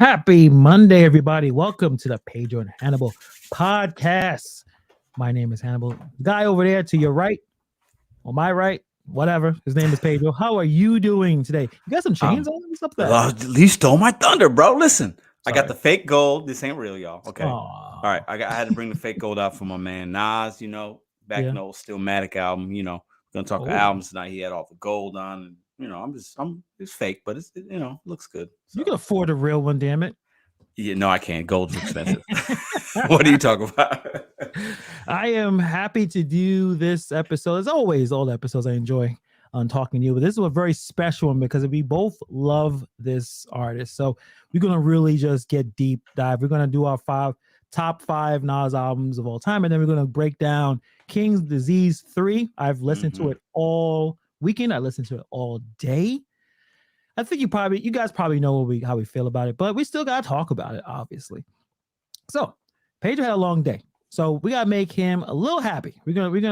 Happy Monday, everybody. Welcome to the Pedro and Hannibal podcast. My name is Hannibal. The guy over there to your right, or my right, whatever. His name is Pedro. How are you doing today? You got some chains on? What's up there? You stole my thunder, bro. Listen, Sorry. I got the fake gold. This ain't real, y'all. Okay. Aw. All right. I had to bring the fake gold out for my man Nas, back in the old Stillmatic album. We're gonna talk albums tonight. He had all the gold on, and it's fake, but it's looks good. So. You can afford a real one, damn it. Yeah, no, I can't. Gold's expensive. What are you talking about? I am happy to do this episode. As always, all the episodes I enjoy on talking to you, but this is a very special one because we both love this artist. So we're gonna really just get deep dive. We're gonna do our top five Nas albums of all time, and then we're gonna break down King's Disease 3. I've listened to it all weekend. I listened to it all day. I think you guys probably know how we feel about it, but we still gotta talk about it, obviously. So Pedro had a long day, so we gotta make him a little happy. We're gonna put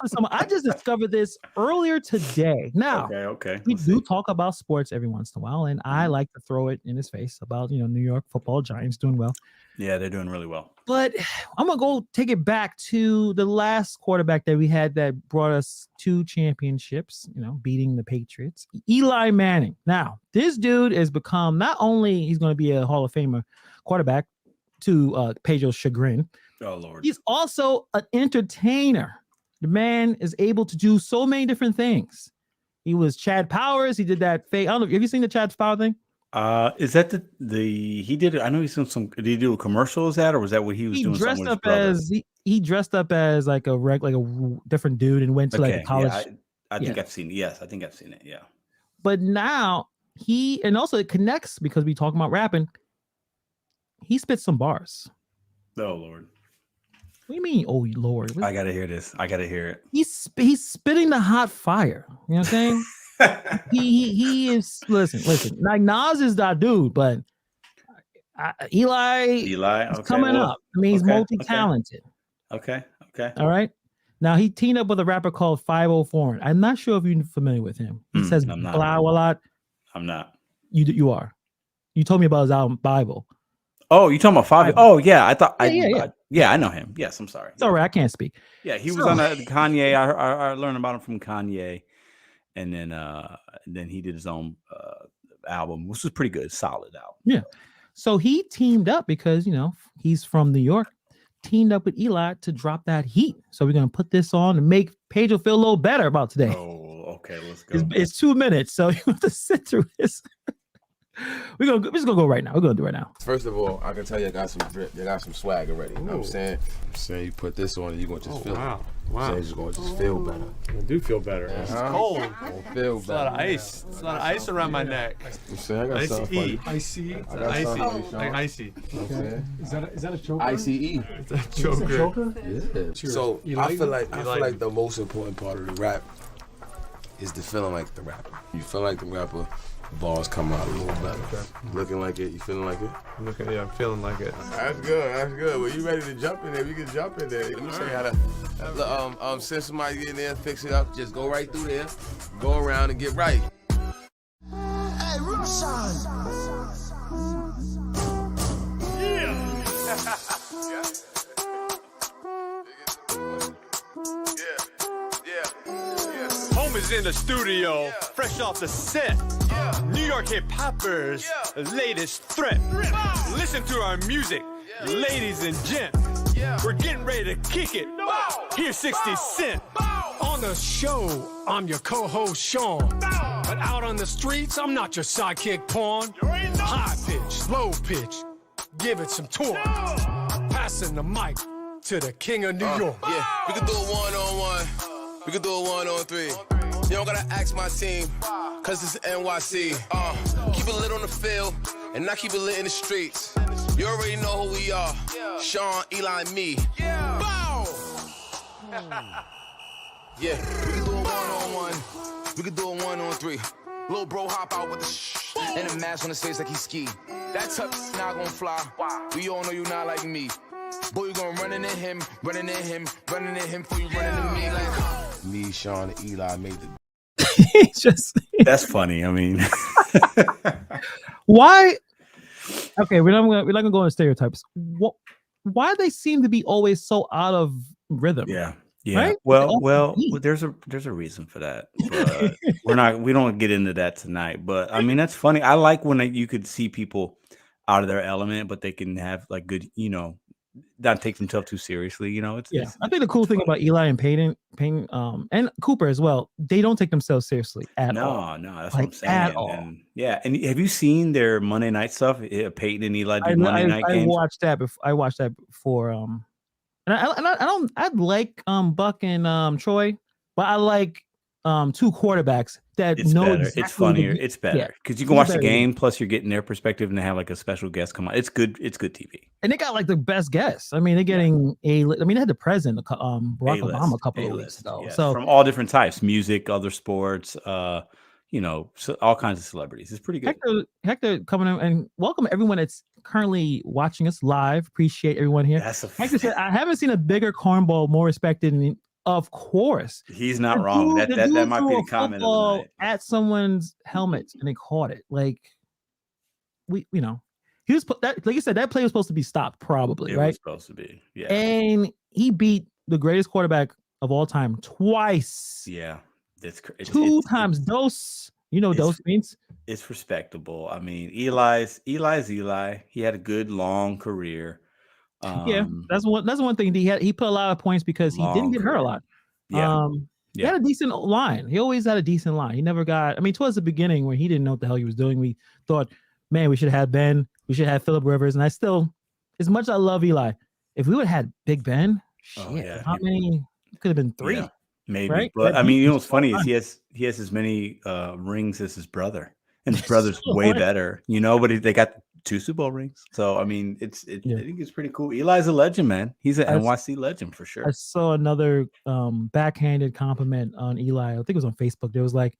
some. I just discovered this earlier today. Now, okay. We do talk about sports every once in a while, and I like to throw it in his face about New York Football Giants doing well. Yeah, they're doing really well. But I'm gonna go take it back to the last quarterback that we had that brought us 2 championships, beating the Patriots, Eli Manning. Now, this dude has become, not only he's going to be a Hall of Famer quarterback to Pedro's chagrin. Oh Lord. He's also an entertainer. The man is able to do so many different things. He was Chad Powers. He did that fake. I don't know. Have you seen the Chad Powers thing? Is that he did it? I know he's done some. Did he do a commercial? Is that, or was that what he was doing? He dressed up as like a different dude and went to like a college. Yeah, I think I've seen it. Yes, I think I've seen it. Yeah. But now and also it connects because we talk about rapping. He spits some bars. Oh Lord. What do you mean, oh Lord? I gotta hear this. I gotta hear it. He's spitting the hot fire. You know what I'm saying? he is. Listen. Like Nas is that dude, but Eli is coming up. I mean, he's multi-talented. Okay. All right. Now he teamed up with a rapper called 504. I'm not sure if you're familiar with him. He says blah a lot. I'm not. You are. You told me about his album Bible. Oh, you talking about Five? Oh, yeah. I thought. Yeah. I know him. Yes, I'm sorry. It's all right. I can't speak. Yeah, he was on Kanye. I learned about him from Kanye, and then he did his own album, which was pretty good, solid album. Yeah. So he teamed up because he's from New York. Teamed up with Eli to drop that heat. So we're gonna put this on and make Pedro feel a little better about today. Oh, okay. Let's go. It's 2 minutes, so you have to sit through this. We're just gonna go right now. We're gonna do it right now. First of all, I can tell you got some drip. You got some swag already. You know what I'm saying? You put this on and you're gonna just feel it. Wow. You're just gonna just feel better. I do feel better. It's cold. Feel It's a lot of ice. It's a lot of ice around my neck. I'm saying I got something for you. Icy. I got something for you, Sean. Like icy. Okay. Is that a choker? ICE. It's a choker. Yeah. Cheers. So You I like feel it? like the most important part of the rap is the feeling like the rapper. You feel like the rapper, the bars come out a little better. Looking like it, you feeling like it? I'm feeling like it. That's good. Well, you ready to jump in there? We can jump in there. Let me show you how to send somebody get in there, fix it up. Just go right through there, go around and get right. Hey, Rushine. Home is in the studio, fresh off the set. New York hip hoppers, latest threat. Listen to our music, ladies and gents. We're getting ready to kick it. Here's 60 Cent. On the show, I'm your co-host Sean. But out on the streets, I'm not your sidekick pawn. High pitch, low pitch, give it some torque. Passing the mic to the king of New York. Yeah, we can do it one-on-one. We can do it one-on-three. You don't gotta ask my team, cause it's NYC. Keep it lit on the field, and not keep it lit in the streets. You already know who we are. Sean, Eli, and me. Bow! Yeah, we can do it one-on-one. We can do it one-on-three. Little bro hop out with the shh, and a mask on his face like he ski. That tuck's not gonna fly. We all know you not like me. Boy, you gonna run into him before you run into me. Like me, Sean, and Eli made the. Just That's funny. I mean, Why? Okay, we're not gonna go into stereotypes. Why they seem to be always so out of rhythm? Yeah. Yeah. Right? Well, there's a reason for that, but we don't get into that tonight. But I mean, that's funny. I like when you could see people out of their element, but they can have like good, not take themselves too seriously. I think the cool thing about Eli and Payne, and Cooper as well, they don't take themselves seriously at all. No, that's what Like I'm at saying. all. And yeah, and have you seen their Monday night stuff? Peyton and Eli do Monday night I games. watched that before. I watched that before. And I don't. I like Buck and Troy, but I like two quarterbacks that It's know better. exactly It's funnier. It's better because you can watch the game. Plus, you're getting their perspective, and they have like a special guest come on. It's good. It's good TV. And they got like the best guests. I mean, they're getting they had the president, Barack Obama, a couple of weeks ago. Yes, So from all different types: music, other sports, so all kinds of celebrities. It's pretty good. Hector coming in and welcome everyone that's currently watching us live. Appreciate everyone here. Hector said, I haven't seen a bigger cornball, more respected. And of course, he's not wrong. That might be the comment of the night. At someone's helmet and they caught it. Like he was that, like you said, that play was supposed to be stopped, probably, right? It was supposed to be, yeah. And he beat the greatest quarterback of all time twice. Yeah, that's two times. Dose, dose means it's respectable. I mean, Eli's Eli. He had a good long career. Yeah, that's one thing. He put a lot of points because he didn't get hurt a lot. Yeah. He had a decent line. He always had a decent line. He never got. I mean, towards the beginning when he didn't know what the hell he was doing, we thought, man, we should have had Ben. We should have Phillip Rivers. And I still, as much as I love Eli, if we would have had Big Ben, how many? It could have been 3. Yeah, maybe. Right? But I mean, what's funny is he has as many rings as his brother, and his brother's way better. But they got 2 Super Bowl rings. So I mean, I think it's pretty cool. Eli's a legend, man. He's an NYC legend for sure. I saw another backhanded compliment on Eli. I think it was on Facebook. There was like,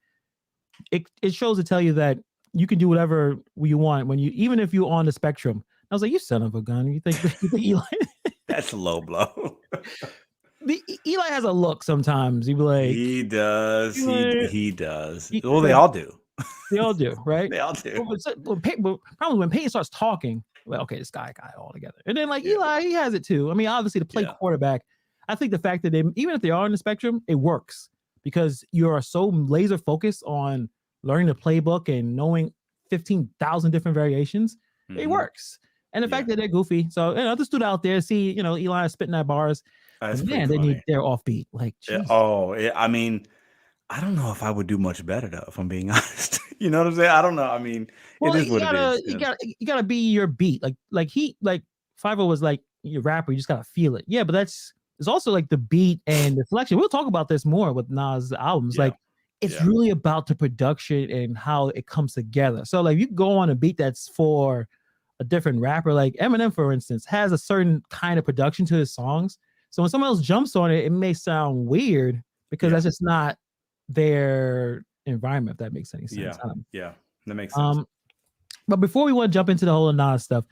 it shows to tell you that you can do whatever you want even if you're on the spectrum. I was like, you son of a gun. You think Eli? That's a low blow. Eli has a look sometimes. He'd be like, he does. He does. Well, they all do. They all do, right? They all do. But probably when Peyton starts talking, well, okay, this guy got it all together. And then Eli, he has it too. I mean, obviously to play quarterback, I think the fact that even if they are on the spectrum, it works because you are so laser focused on learning the playbook and knowing 15,000 different variations. It works. And the fact that they're goofy. So, just stood out there, see, Eli spitting at bars. Man, they're offbeat. Like, I mean, I don't know if I would do much better though, if I'm being honest. You know what I'm saying? I don't know. I mean, it is what it is. You gotta be your beat. Like Fiverr was like your rapper, you just gotta feel it. Yeah, but it's also like the beat and the selection. We'll talk about this more with Nas albums. Like it's really about the production and how it comes together. So like you go on a beat that's for a different rapper, like Eminem, for instance, has a certain kind of production to his songs. So when someone else jumps on it, it may sound weird because that's just not their environment, if that makes any sense. Yeah, that makes sense. But before we want to jump into the whole Nas stuff,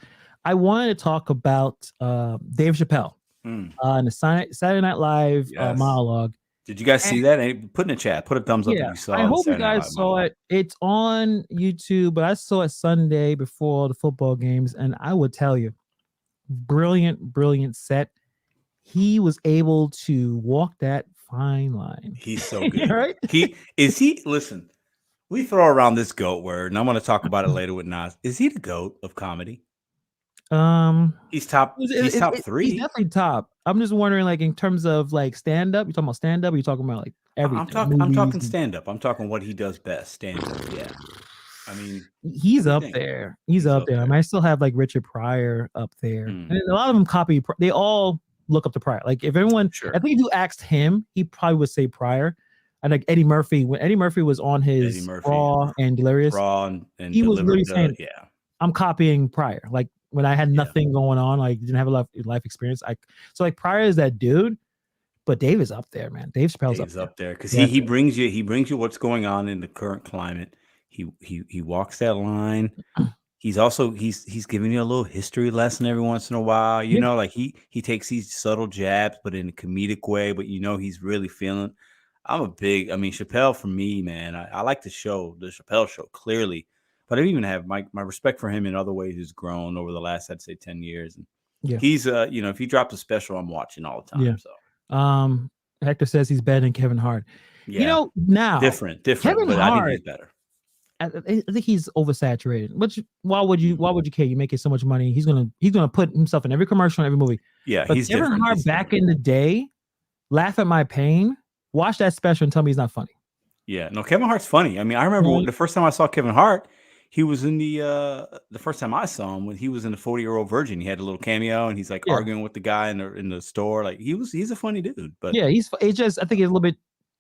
I wanted to talk about Dave Chappelle in the Saturday Night Live monologue. Did you guys see that? Put in the chat. Put a thumbs up if you saw it. I hope you guys saw it. It's on YouTube, but I saw it Sunday before the football games, and I would tell you, brilliant set. He was able to walk that fine line. He's so good. Right? Listen, we throw around this GOAT word, and I'm going to talk about it later with Nas. Is he the GOAT of comedy? He's top 3. He's definitely top. I'm just wondering, like, in terms of like stand up, you talking about stand up? Or you talking about like everything? I'm talking stand up. I'm talking what he does best. Stand up. Yeah. I mean, he's up there. He's up there. I mean, I still have like Richard Pryor up there, and a lot of them copy. They all look up to Pryor. Like if everyone, I think if you asked him, he probably would say Pryor. And like Eddie Murphy, when Eddie Murphy was on his Raw and Delirious, he was literally saying, I'm copying Pryor. Like when I had nothing going on, like didn't have a lot of life experience. So like Pryor is that dude, but Dave is up there, man. Dave Chappelle's up there because he brings you what's going on in the current climate. He walks that line. He's giving you a little history lesson every once in a while. You know, like he takes these subtle jabs, but in a comedic way. But he's really feeling. Chappelle for me, man. I like the Chappelle show clearly, But I even have my respect for him in other ways has grown over the last, I'd say, 10 years. And Yeah. he's if he drops a special, I'm watching all the time. Yeah. So Hector says he's better than Kevin Hart. yeah, Now different, Kevin but Hart, I think he's better. I think he's oversaturated. Which why would you care? You making so much money. He's gonna put himself in every commercial, in every movie. Yeah, but he's Kevin different. Hart back in the day, laugh at my pain. Watch that special and tell me he's not funny. Yeah, no, Kevin Hart's funny. I mean, I remember the first time I saw Kevin Hart, he was in the first time I saw him when he was in the 40-Year-Old Virgin. He had a little cameo and he's like arguing with the guy in the store. Like he's a funny dude. But yeah, it's just I think it's a little bit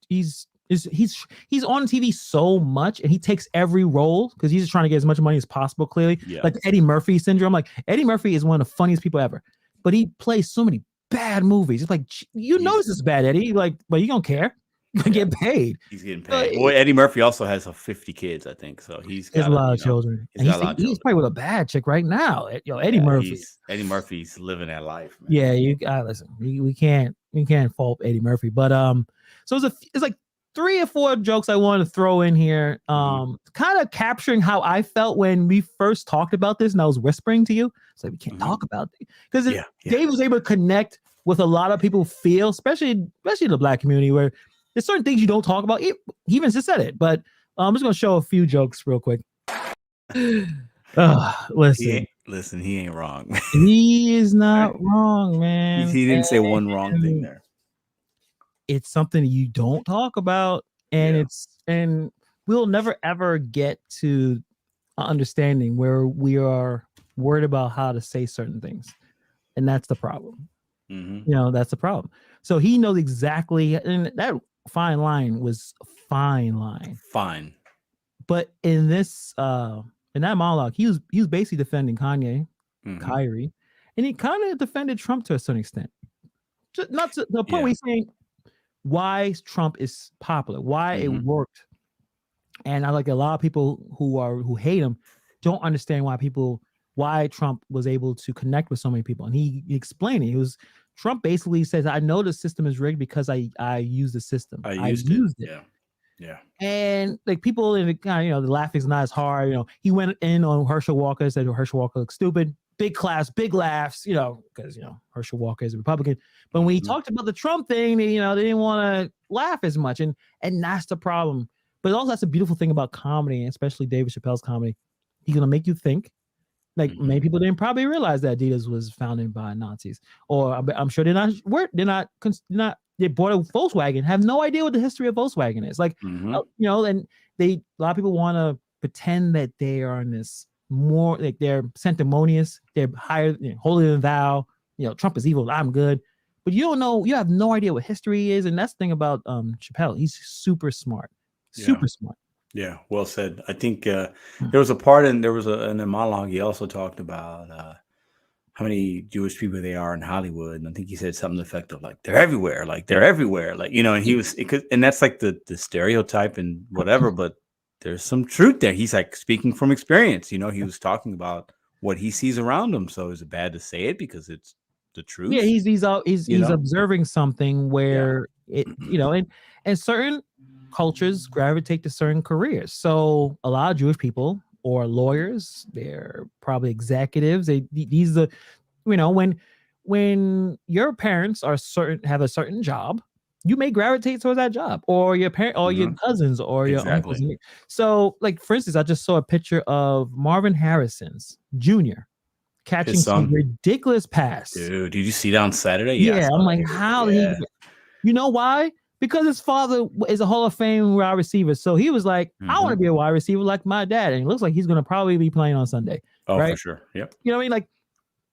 he's on TV so much and he takes every role because he's just trying to get as much money as possible. Clearly, like the Eddie Murphy syndrome. Like Eddie Murphy is one of the funniest people ever, but he plays so many bad movies. It's like know this is bad, Eddie. Like, but you don't care. You get paid. He's getting paid. Well, Eddie Murphy also has 50 kids, I think. So he's got a lot of children. He's probably with a bad chick right now. Eddie Murphy. Eddie Murphy's living that life, man. Yeah, you listen. We can't fault Eddie Murphy, but so it's like 3 or 4 jokes I want to throw in here, kind of capturing how I felt when we first talked about this, and I was whispering to you. It's like we can't talk about it because Dave was able to connect with a lot of people feel, especially the Black community, where there's certain things you don't talk about. He even just said it, but I'm just gonna show a few jokes real quick. Listen, he ain't wrong. He is not wrong, man. He didn't say one wrong thing there. It's something you don't talk about, and and we'll never ever get to understanding where we are worried about how to say certain things, and that's the problem. That's the problem. So he knows exactly, and that fine line was a fine line. Fine. But in this in that monologue, he was basically defending Kanye, Kyrie, and he kind of defended Trump to a certain extent. Just not to the point where he's saying why Trump is popular, why it worked. And I like a lot of people who hate him don't understand why Trump was able to connect with so many people. And he explained it. Trump basically says, I know the system is rigged because I use the system. I used it. Yeah. And like people in the kind of, the laughing is not as hard. He went in on Herschel Walker, said Herschel Walker looks stupid. Big class, big laughs, because Herschel Walker is a Republican. But when he talked about the Trump thing, they didn't want to laugh as much. And that's the problem. But also that's a beautiful thing about comedy, especially David Chappelle's comedy. He's gonna make you think. Like many people didn't probably realize that Adidas was founded by Nazis, or I'm sure they bought a Volkswagen, have no idea what the history of Volkswagen is. Like, and a lot of people want to pretend that they are in this more like they're sanctimonious, they're higher, holier than thou. Trump is evil, I'm good, but you don't know, you have no idea what history is, and that's the thing about Chappelle. He's super smart, smart. Yeah, well said. I think there was a part in the monologue. He also talked about how many Jewish people there are in Hollywood, and I think he said something to the effect of like they're everywhere, and he was, and that's like the stereotype and whatever. But there's some truth there. He's like speaking from experience. He was talking about what he sees around him. So is it bad to say it because it's the truth? Yeah, he's observing something where it and certain cultures gravitate to certain careers. So a lot of Jewish people or lawyers, they're probably executives. These are, when your parents have a certain job, you may gravitate towards that job, or your parent, or your cousins, or your uncles. So, like for instance, I just saw a picture of Marvin Harrison's Jr. catching some ridiculous pass. Dude, did you see that on Saturday? Yeah, I'm like, how did he? You know why? Because his father is a Hall of Fame wide receiver. So he was like, I want to be a wide receiver like my dad. And it looks like he's going to probably be playing on Sunday. Oh, right? For sure. Yep. You know what I mean? Like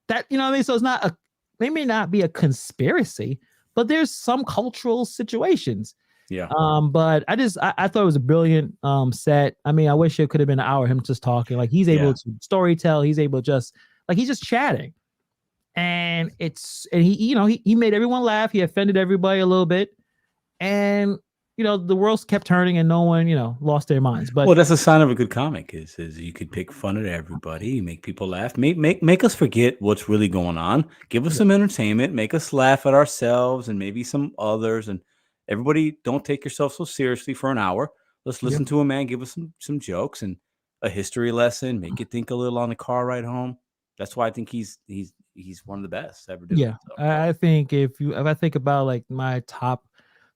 that, So it's not they may not be a conspiracy, but there's some cultural situations. Yeah. But I thought it was a brilliant set. I mean, I wish it could have been an hour of him just talking. Like he's able to storytell. He's able to he's just chatting. And he made everyone laugh. He offended everybody a little bit. And the world kept turning and no one lost their minds. But that's a sign of a good comic is you could pick fun at everybody, make people laugh, make us forget what's really going on, give us some entertainment, make us laugh at ourselves and maybe some others. And everybody, don't take yourself so seriously for an hour. Let's listen to a man give us some jokes, and a history lesson, make you think a little on the car ride home. That's why I think he's one of the best ever doing Yeah, it. So. I think if I think about like my top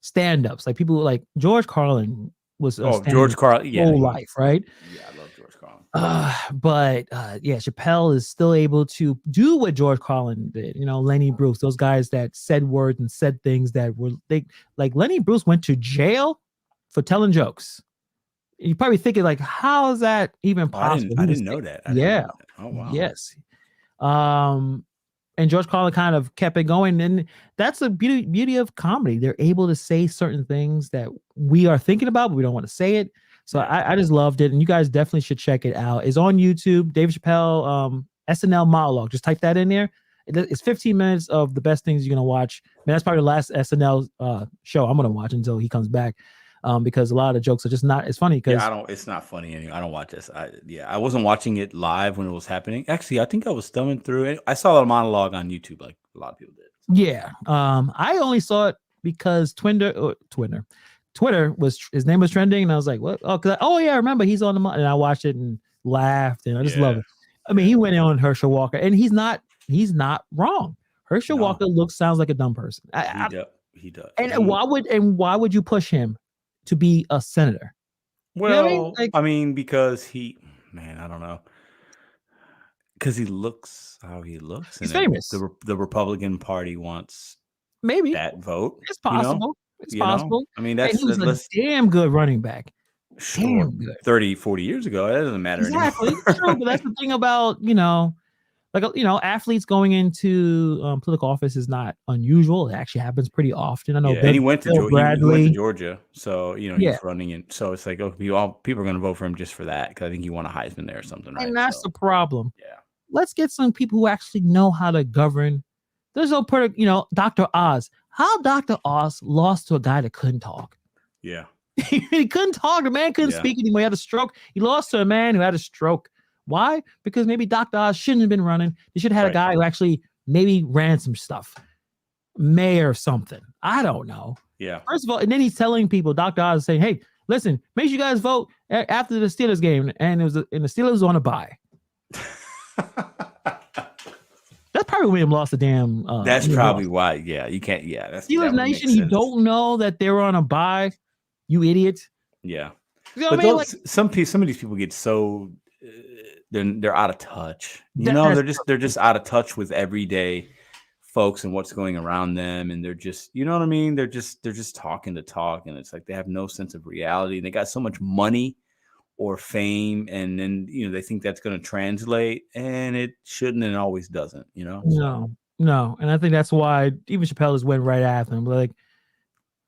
stand-ups, like people like George Carlin was a George stand-up Carlin, his yeah, whole life, right? yeah, I love George Carlin. But yeah, Chappelle is still able to do what George Carlin did. You know, Lenny Bruce, those guys that said words and said things that were like Lenny Bruce went to jail for telling jokes. You probably thinking like, how is that even possible? I didn't know that. Yeah. Oh wow. Yes. And George Carlin kind of kept it going, and that's the beauty of comedy. They're able to say certain things that we are thinking about, but we don't want to say it. So I just loved it, and you guys definitely should check it out. It's on YouTube. Dave Chappelle SNL monologue. Just type that in there. It's 15 minutes of the best things you're gonna watch. Man, that's probably the last SNL show I'm gonna watch until he comes back. Because a lot of the jokes are just not as funny. Because it's not funny anymore. I don't watch this. I wasn't watching it live when it was happening. Actually, I think I was thumbing through it. I saw a monologue on YouTube, like a lot of people did. Yeah. I only saw it because Twitter was his name was trending, and I was like, what? Oh yeah, I remember he's on the and I watched it and laughed, and I just love it. I mean, he went on Herschel Walker, and he's not wrong. Herschel Walker sounds like a dumb person. He does. And why would you push him to be a senator? Well, you know I mean, because I don't know. Because he looks how he looks. He's famous. The Republican Party wants maybe that vote. It's possible. You know? It's possible. I mean, he was a damn good running back. Sure, damn good. 30, 40 years ago, that doesn't matter anymore. True, but that's the thing about, athletes going into political office is not unusual. It actually happens pretty often. I know. And he went to Georgia, so he's running in. So it's like, people are going to vote for him just for that, because I think he won a Heisman there or something, right? And that's the problem. Yeah, let's get some people who actually know how to govern. There's no Dr. Oz. How Dr. Oz lost to a guy that couldn't talk. Yeah, he couldn't talk. The man couldn't speak anymore. He had a stroke. He lost to a man who had a stroke. Why? Because maybe Dr. Oz shouldn't have been running. They should have had a guy who actually maybe ran some stuff, mayor or something. I don't know. Yeah. First of all, and then he's telling people, Dr. Oz is saying, "Hey, listen, make sure you guys vote after the Steelers game," and the Steelers was on a bye. That's probably when he lost the damn. That's probably why. Yeah, you can't. Yeah, that's Steelers Nation. You don't know that they were on a bye, you idiot. Yeah, you know what I mean? Some of these people get so they're out of touch. They're just out of touch with everyday folks and what's going around them, and they're just, you know what I mean? They're just talking to talk, and it's like they have no sense of reality. They got so much money or fame, and then they think that's going to translate, and it shouldn't, and it always doesn't. No, and I think that's why even Chappelle just went right after him. Like,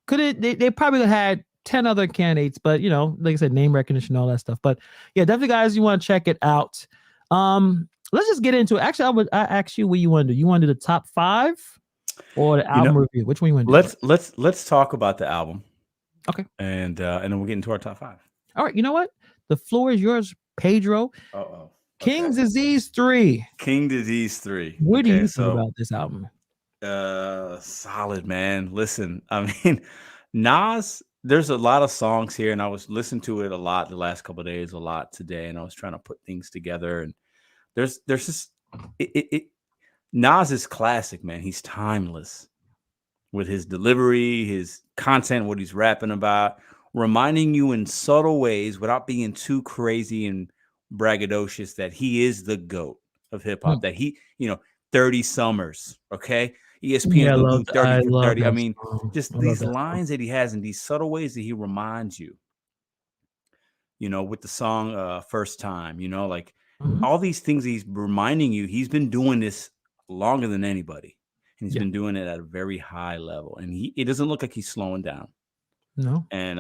could it? They probably had 10 other candidates, but like I said, name recognition, all that stuff. But yeah, definitely, guys, you want to check it out. Let's just get into it. Actually, I ask you what you want to do. You want to do the top 5 or the album review? Which one you want to do? Let's talk about the album. Okay, and then we'll get into our top 5. All right, you know what? The floor is yours, Pedro. Okay. King Disease 3. King Disease 3. What do you think about this album? Solid, man. Listen, I mean, Nas, there's a lot of songs here, and I was listening to it a lot the last couple of days, a lot today, and I was trying to put things together. And there's just Nas is classic, man. He's timeless with his delivery, his content, what he's rapping about, reminding you in subtle ways without being too crazy and braggadocious that he is the GOAT of hip hop. That he, 30 summers, okay? ESPN 30 for 30. I mean, just these lines that he has and these subtle ways that he reminds you, with the song First Time, all these things he's reminding you. He's been doing this longer than anybody. And he's been doing it at a very high level. And it doesn't look like he's slowing down. No. And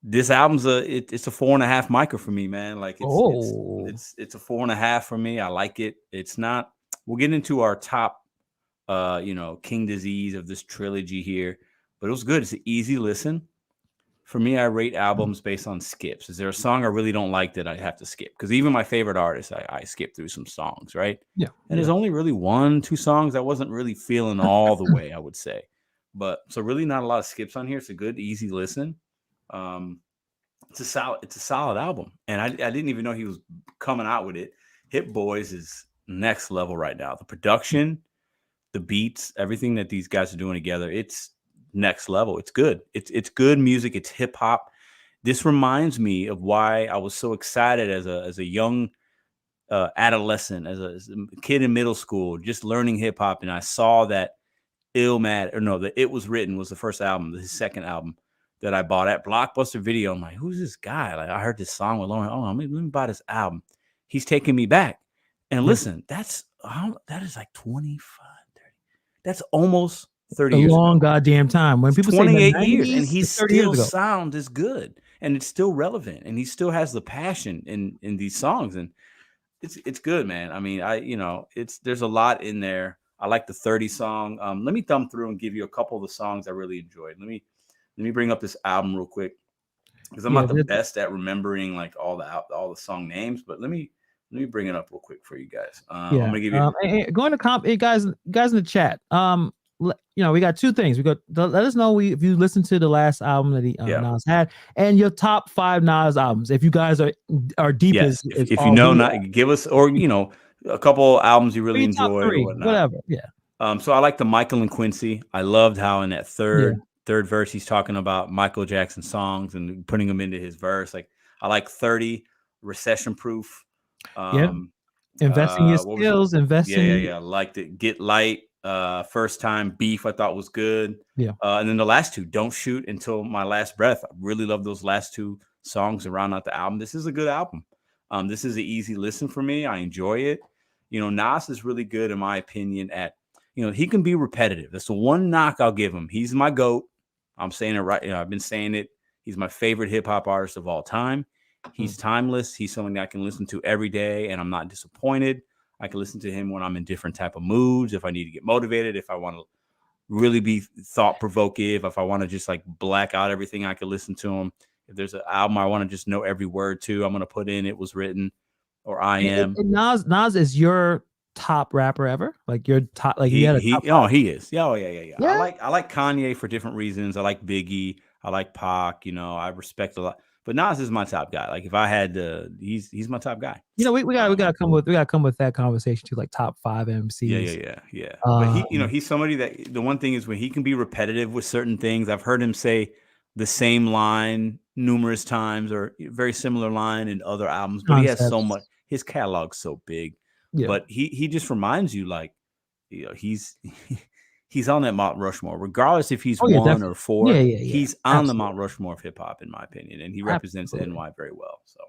this album's it's a 4.5 micro for me, man. Like it's a 4.5 for me. I like it. It's not. We'll get into our top King Disease of this trilogy here, but it was good. It's an easy listen. For me, I rate albums based on skips. Is there a song I really don't like that I have to skip? Because even my favorite artists, I skip through some songs, right? Yeah. And there's only really 1-2 songs I wasn't really feeling all the way, I would say. But so really not a lot of skips on here. It's a good, easy listen. It's a solid album, and I didn't even know he was coming out with it. Hit Boys is next level right now. The production, the beats, everything that these guys are doing together, it's next level. It's good. It's good music. It's hip hop. This reminds me of why I was so excited as a young adolescent, as a kid in middle school, just learning hip hop, and I saw that that It Was Written was the first album, his second album that I bought at Blockbuster Video. I'm like, who's this guy? Like, I heard this song with Lauren. Oh, let me buy this album. He's taking me back. And listen, that is like 25, 30. That's almost 30 a years long ago. goddamn time. When people say 28 the 90s, years, and he it's 30 years still ago. sounds as good, and it's still relevant, and he still has the passion in these songs, and it's good, man. I mean, there's a lot in there. I like the 30 song. Let me thumb through and give you a couple of the songs I really enjoyed. Let me bring up this album real quick, because I'm not the best at remembering like all the song names, but let me bring it up real quick for you guys. I'm gonna give you going to guys in the chat. We got two things. Let us know if you listened to the last album that Nas had, and your top 5 Nas albums. If you guys are deep as if you know, not give us, or a couple albums you really enjoyed or whatnot. Whatever. Yeah. So I like the Michael and Quincy. I loved how in that third verse he's talking about Michael Jackson songs and putting them into his verse. Like, I like 30, Recession Proof. Investing your skills, investing. I liked it. Get Light, First Time, Beef, I thought was good. And then the last two, Don't Shoot Until My Last Breath. I really love those last two songs to round out the album. This is a good album. This is an easy listen for me. I enjoy it. Nas is really good, in my opinion, at, he can be repetitive. That's the one knock I'll give him. He's my GOAT. I'm saying it right. I've been saying it. He's my favorite hip hop artist of all time. He's timeless. He's something that I can listen to every day, and I'm not disappointed. I can listen to him when I'm in different type of moods. If I need to get motivated, if I want to really be thought provocative, if I want to just like black out everything, I can listen to him. If there's an album I want to just know every word to, I'm going to put in It Was Written or I Am. And Nas is your top rapper ever? Like your top, like he is. Yeah. I like Kanye for different reasons. I like Biggie. I like Pac. I respect a lot. But Nas is my top guy. Like, if I had to, he's my top guy. We gotta come with that conversation too, like top 5 MCs. Yeah. But he's somebody that, the one thing is, when he can be repetitive with certain things. I've heard him say the same line numerous times, or very similar line in other albums. But he has so much. His catalog's so big. Yeah. But he just reminds you, like, he's on that Mount Rushmore, regardless if he's 1 or 4. He's on the Mount Rushmore of hip hop, in my opinion, and he represents NY very well. So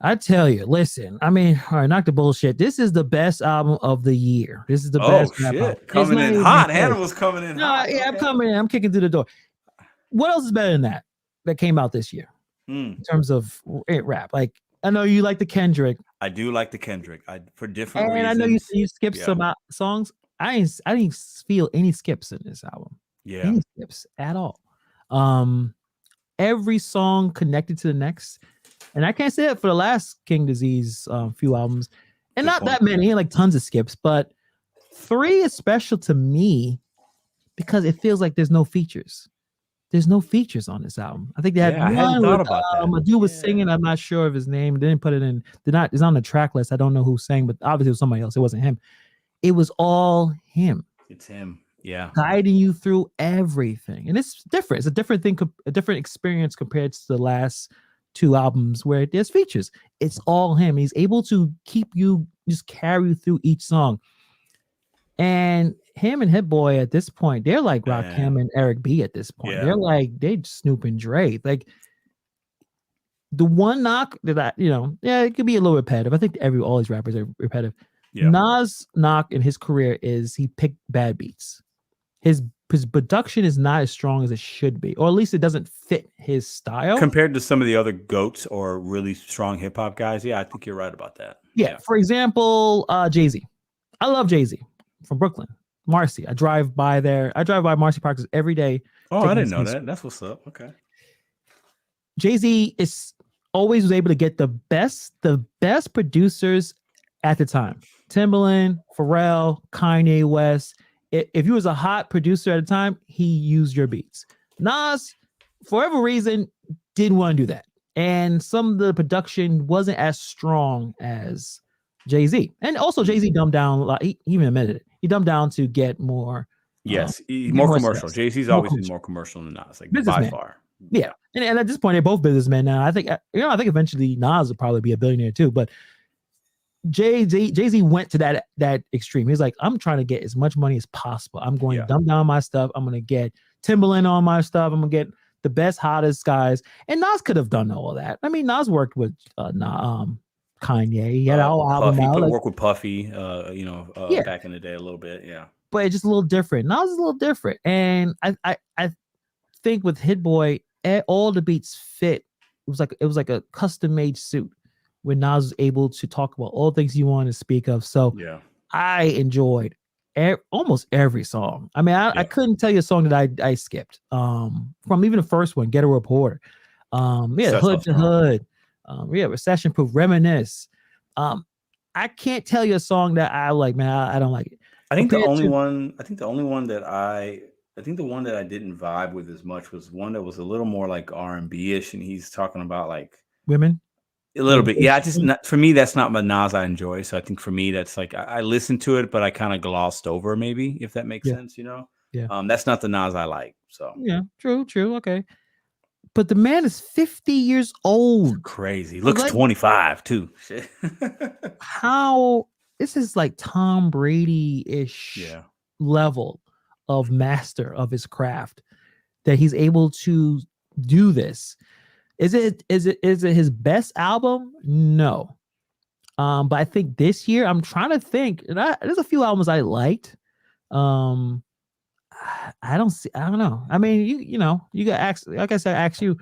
I tell you, listen. I mean, all right, knock the bullshit. This is the best album of the year. This is the best. Oh shit, coming in hot. Hannibal's coming in hot. Yeah, I'm coming in. I'm kicking through the door. What else is better than that came out this year in terms of rap? Like, I know you like the Kendrick. I do like the Kendrick. For different reasons. And I know you skipped some songs. I didn't feel any skips in this album. Yeah, any skips at all. Every song connected to the next, and I can't say it for the last King Disease few albums, and not that many, like tons of skips, but 3 is special to me because it feels like there's no features. There's no features on this album. I think they had one. I hadn't thought about that. A dude was singing. I'm not sure of his name. They didn't put it in. It's on the track list. I don't know who sang, but obviously it was somebody else. It wasn't him. It was all him. It's him. Yeah. Guiding you through everything. And it's different. It's a different thing, a different experience compared to the last 2 albums where there's features. It's all him. He's able to keep you, just carry you through each song. And him and Hit Boy at this point, they're like Rakim and Eric B at this point. Yeah. They Snoop and Dre. Like, the one knock that it could be a little repetitive. I think all these rappers are repetitive. Yeah. Nas' knock in his career is he picked bad beats. His production is not as strong as it should be, or at least it doesn't fit his style compared to some of the other GOATs or really strong hip hop guys. Yeah, I think you're right about that. Yeah. For example, Jay-Z. I love Jay-Z from Brooklyn, Marcy. I drive by Marcy Park every day. Oh, I didn't know that. That's what's up. Okay. Jay-Z always was able to get the best producers at the time. Timbaland, Pharrell, Kanye West. If he was a hot producer at the time, he used your beats. Nas, for whatever reason, didn't want to do that. And some of the production wasn't as strong as Jay-Z. And also Jay-Z dumbed down a lot. He even admitted it. He dumbed down to get more. Yes, get more more commercial. sales. Jay-Z's More always been commercial. more commercial than Nas, like by Businessman. far. Yeah. And at this point, they're both businessmen now. I think, I think eventually Nas will probably be a billionaire too. But Jay-Z went to that extreme. He's like, I'm trying to get as much money as possible. I'm going to dumb down my stuff. I'm going to get Timberland on my stuff. I'm going to get the best, hottest guys. And Nas could have done all that. I mean, Nas worked with Kanye. He had our album Puffy, out. work with Puffy, Yeah. back in the day a little bit. Yeah. But it's just a little different. Nas is a little different. And I think with Hit Boy, all the beats fit. It was like a custom made suit where Nas was able to talk about all things you want to speak of. So Yeah. I enjoyed almost every song. I mean, I couldn't tell you a song that I skipped. From even the first one, Get a Reporter. Hood to Hood. Recession Proof, Reminisce. I can't tell you a song that I like, man. I don't like it. I think the only one that I didn't vibe with as much was one that was a little more like R&B-ish, and he's talking about like women. A little bit. Yeah, for me, that's not my Nas I enjoy. So I think for me, that's like I listened to it, but I kind of glossed over, maybe, if that makes sense, Yeah. That's not the Nas I like. So yeah, true. Okay. But the man is 50 years old. It's crazy. He looks like 25 too. How this is like Tom Brady-ish level of master of his craft that he's able to do this. Is it his best album? No. But I think this year I'm trying to think. And there's a few albums I liked. I don't know. I mean, you got asked, like I said, ask you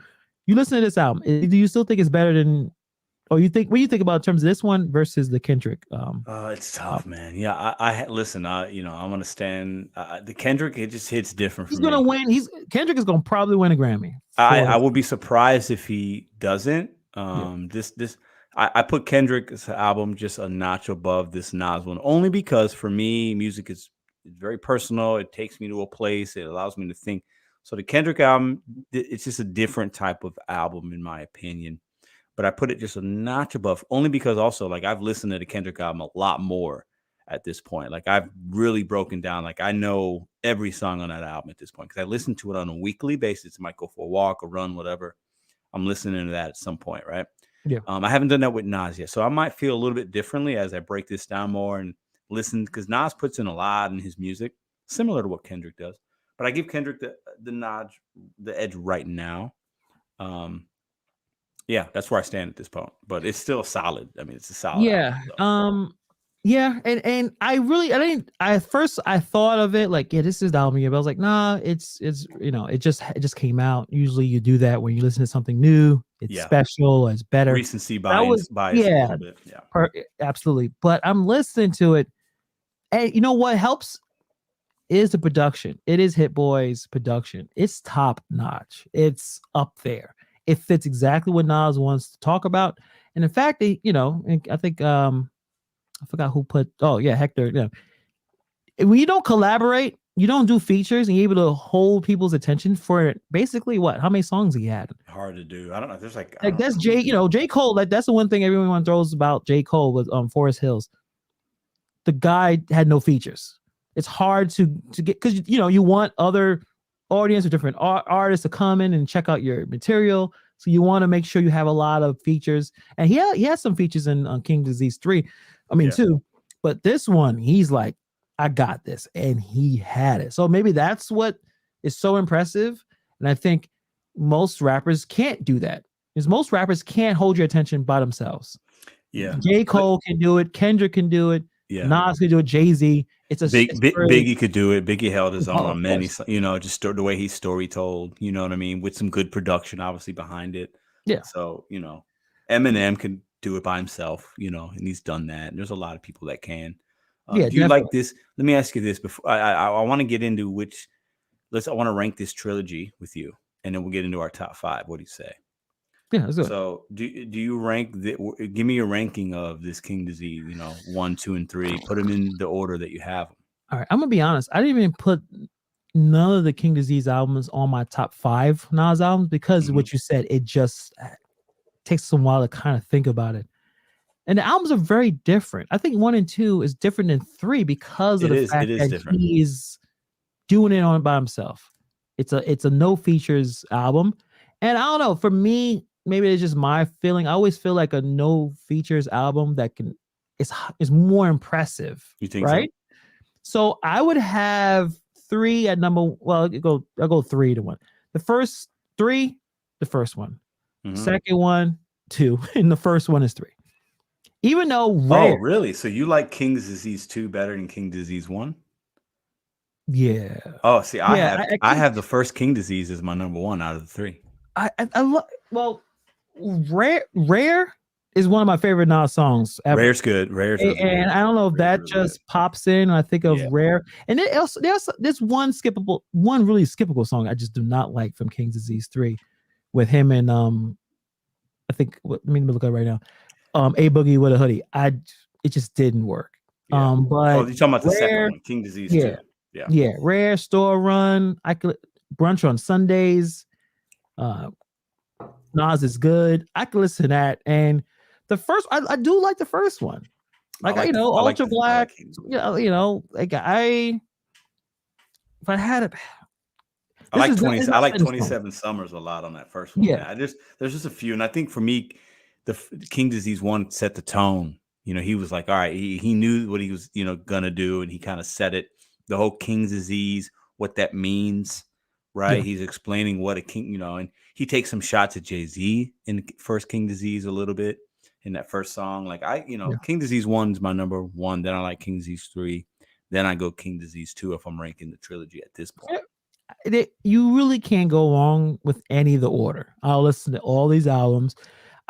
listen to this album. Do you still think it's better than, or what do you think about in terms of this one versus the Kendrick? It's tough, man. Yeah, I listen. I'm gonna stand. The Kendrick, it just hits different. He's gonna win. Kendrick is gonna probably win a Grammy. I would be surprised if he doesn't. I put Kendrick's album just a notch above this Nas one, only because for me, music is very personal. It takes me to a place. It allows me to think. So the Kendrick album, it's just a different type of album, in my opinion. But I put it just a notch above, only because also, like, I've listened to the Kendrick album a lot more at this point. Like, I've really broken down. Like, I know every song on that album at this point because I listen to it on a weekly basis. I might go for a walk, a run, whatever. I'm listening to that at some point, right? Yeah. I haven't done that with Nas yet, so I might feel a little bit differently as I break this down more and listen, because Nas puts in a lot in his music, similar to what Kendrick does. But I give Kendrick the edge right now. Yeah, that's where I stand at this point. But it's still solid. I mean, it's a solid. Yeah. Album, so. Yeah, and I didn't. At first I thought of it like, yeah, this is the album. But I was like, nah, it's it just came out. Usually you do that when you listen to something new. It's special. It's better. Recency bias. Yeah, absolutely. But I'm listening to it, and you know what helps is the production. It is Hit Boy's production. It's top notch. It's up there. It fits exactly what Nas wants to talk about. And in fact, I think I forgot who put. Oh yeah, Hector. Yeah. When you don't collaborate, you don't do features, and you're able to hold people's attention for basically what? How many songs he had? Hard to do. I don't know. There's like that's J Cole. Like that's the one thing everyone throws about J Cole with Forest Hills. The guy had no features. It's hard to get, because you want other audience or different artists to come in and check out your material. So you want to make sure you have a lot of features, and he had some features in King Disease 3. I mean 2, but this one he's like, I got this, and he had it. So maybe that's what is so impressive. And I think most rappers can't do that, because most rappers can't hold your attention by themselves. Yeah, J. Cole can do it. Kendrick can do it. Yeah, Nas can do it. Jay-Z. Biggie could do it. Biggie held his own on many. Just the way he's story told. You know what I mean, with some good production, obviously behind it. Yeah. So Eminem can do it by himself. And he's done that. And there's a lot of people that can. Do you like this? Let me ask you this before I want to get into which. I want to rank this trilogy with you, and then we'll get into our top 5. What do you say? Yeah, let's do it. So do you rank give me a ranking of this King Disease, 1, 2, and 3. Put them in the order that you have them. All right, I'm gonna be honest. I didn't even put none of the King Disease albums on my top 5 Nas albums because what you said, it just takes some while to kind of think about it. And the albums are very different. I think 1 and 2 is different than 3 because of the fact is that different. he's doing it on by himself. It's a no features album. And I don't know, for me, maybe it's just my feeling. I always feel like a no features album that is more impressive. You think right? So I would have 3 at number. Well, I'll go 3 to 1. The first 3, the first one. Second one, 2, and the first one is 3. Even though rare. Oh, really? So you like King's Disease 2 better than King Disease 1? Yeah. Oh, see, I I have the first King Disease as my number 1 out of the 3. I love. Well, rare is one of my favorite Nas songs ever. Rare's good. Rare's really and good. I don't know if that really just pops in. I think of Rare, and there's one really skippable song I just do not like from King's Disease 3, with him and I think let me look at it right now. A Boogie with a Hoodie. It just didn't work. Yeah. But you're talking about the Rare, second one, King Disease 2. Yeah. Rare, Store Run. I could Brunch on Sundays. Nas is good. I could listen to that. And the first, I do like the first one. Like, Ultra Black. Like if I had it. I like 27 Summers a lot on that first one. Yeah. There's just a few. And I think for me, the King Disease 1 set the tone. He was like, all right, he knew what he was, gonna do, and he kind of set it. The whole King's Disease, what that means, right? Yeah. He's explaining what a king, and he takes some shots at Jay-Z in the first King Disease a little bit in that first song. Like King Disease 1 is my number 1. Then I like King Disease 3. Then I go King Disease 2 if I'm ranking the trilogy at this point. You really can't go wrong with any of the order. I'll listen to all these albums.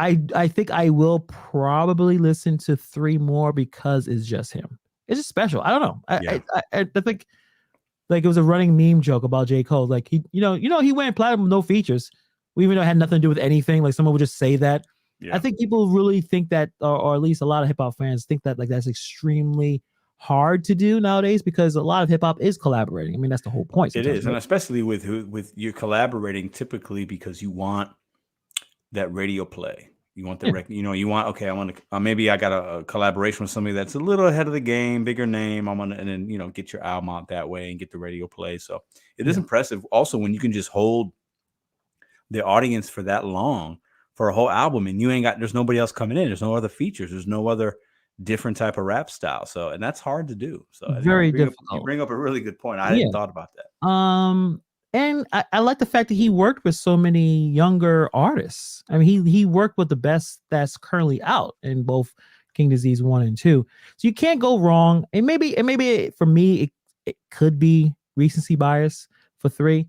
I think I will probably listen to 3 more because it's just him. It's just special. I don't know. I think like it was a running meme joke about J. Cole. Like he went platinum with no features, even though it had nothing to do with anything. Like someone would just say that. Yeah. I think people really think that, or at least a lot of hip hop fans think that like that's extremely hard to do nowadays because a lot of hip hop is collaborating. I mean, that's the whole point. It is, right? And especially with you collaborating typically because you want that radio play. You want the I want to maybe I got a collaboration with somebody that's a little ahead of the game, bigger name. And then get your album out that way and get the radio play. So it is impressive. Also, when you can just hold the audience for that long for a whole album, and there's nobody else coming in. There's no other features. There's no other different type of rap style. So, and that's hard to do. So very difficult. You bring up a really good point. I hadn't thought about that. And I like the fact that he worked with so many younger artists. I mean, he worked with the best that's currently out in both King Disease 1 and 2. So you can't go wrong. And maybe for me, it could be recency bias for 3.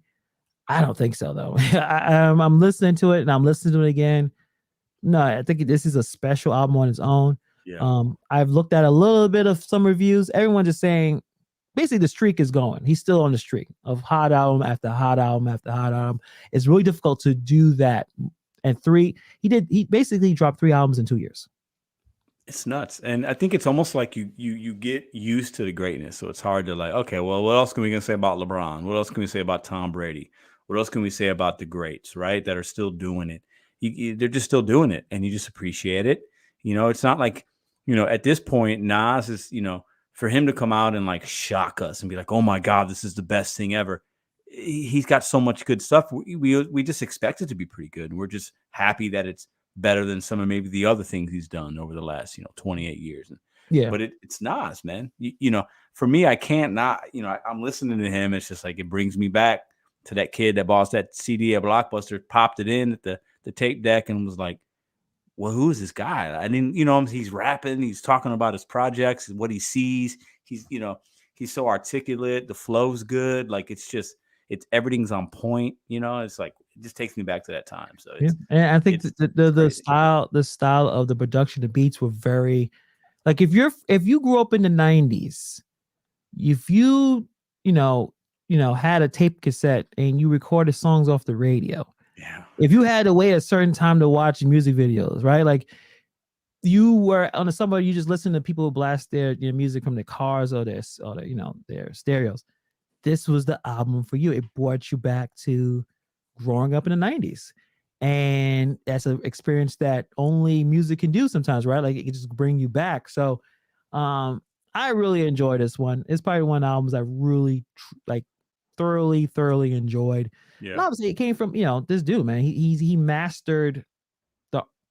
I don't think so, though. I'm listening to it and I'm listening to it again. No, I think this is a special album on its own. Yeah. I've looked at a little bit of some reviews. Everyone just saying, basically the streak is going. He's still on the streak of hot album after hot album after hot album. It's really difficult to do that. And 3, he basically dropped 3 albums in 2 years. It's nuts. And I think it's almost like you get used to the greatness. So it's hard to like, okay, well, what else can we say about LeBron? What else can we say about Tom Brady? What else can we say about the greats, right? That are still doing it. They're just still doing it. And you just appreciate it. It's not like, at this point, Nas is, for him to come out and like shock us and be like, oh my God, this is the best thing ever. He's got so much good stuff. We just expect it to be pretty good. And we're just happy that it's better than some of maybe the other things he's done over the last, 28 years. Yeah. But it's Nas, man. For me, I can't not, I'm listening to him. It's just like, it brings me back to that kid that bought that CD at Blockbuster, popped it in at the tape deck and was like, well, who is this guy? I didn't, he's rapping, he's talking about his projects, what he sees. He's, he's so articulate. The flow's good. Like, everything's on point. It's like, it just takes me back to that time. So, and I think the style of the production, the beats were very, like, if you grew up in the 90s, if you had a tape cassette and you recorded songs off the radio. Yeah. If you had to wait a certain time to watch music videos, right? Like you were on the summer, you just listen to people blast their music from their cars or their stereos. this was the album for you. It brought you back to growing up in the 90s. And that's an experience that only music can do sometimes, right? Like it can just bring you back. So I really enjoyed this one. It's probably one of the albums I really like thoroughly enjoyed. Yeah. And obviously it came from, this dude, man. He mastered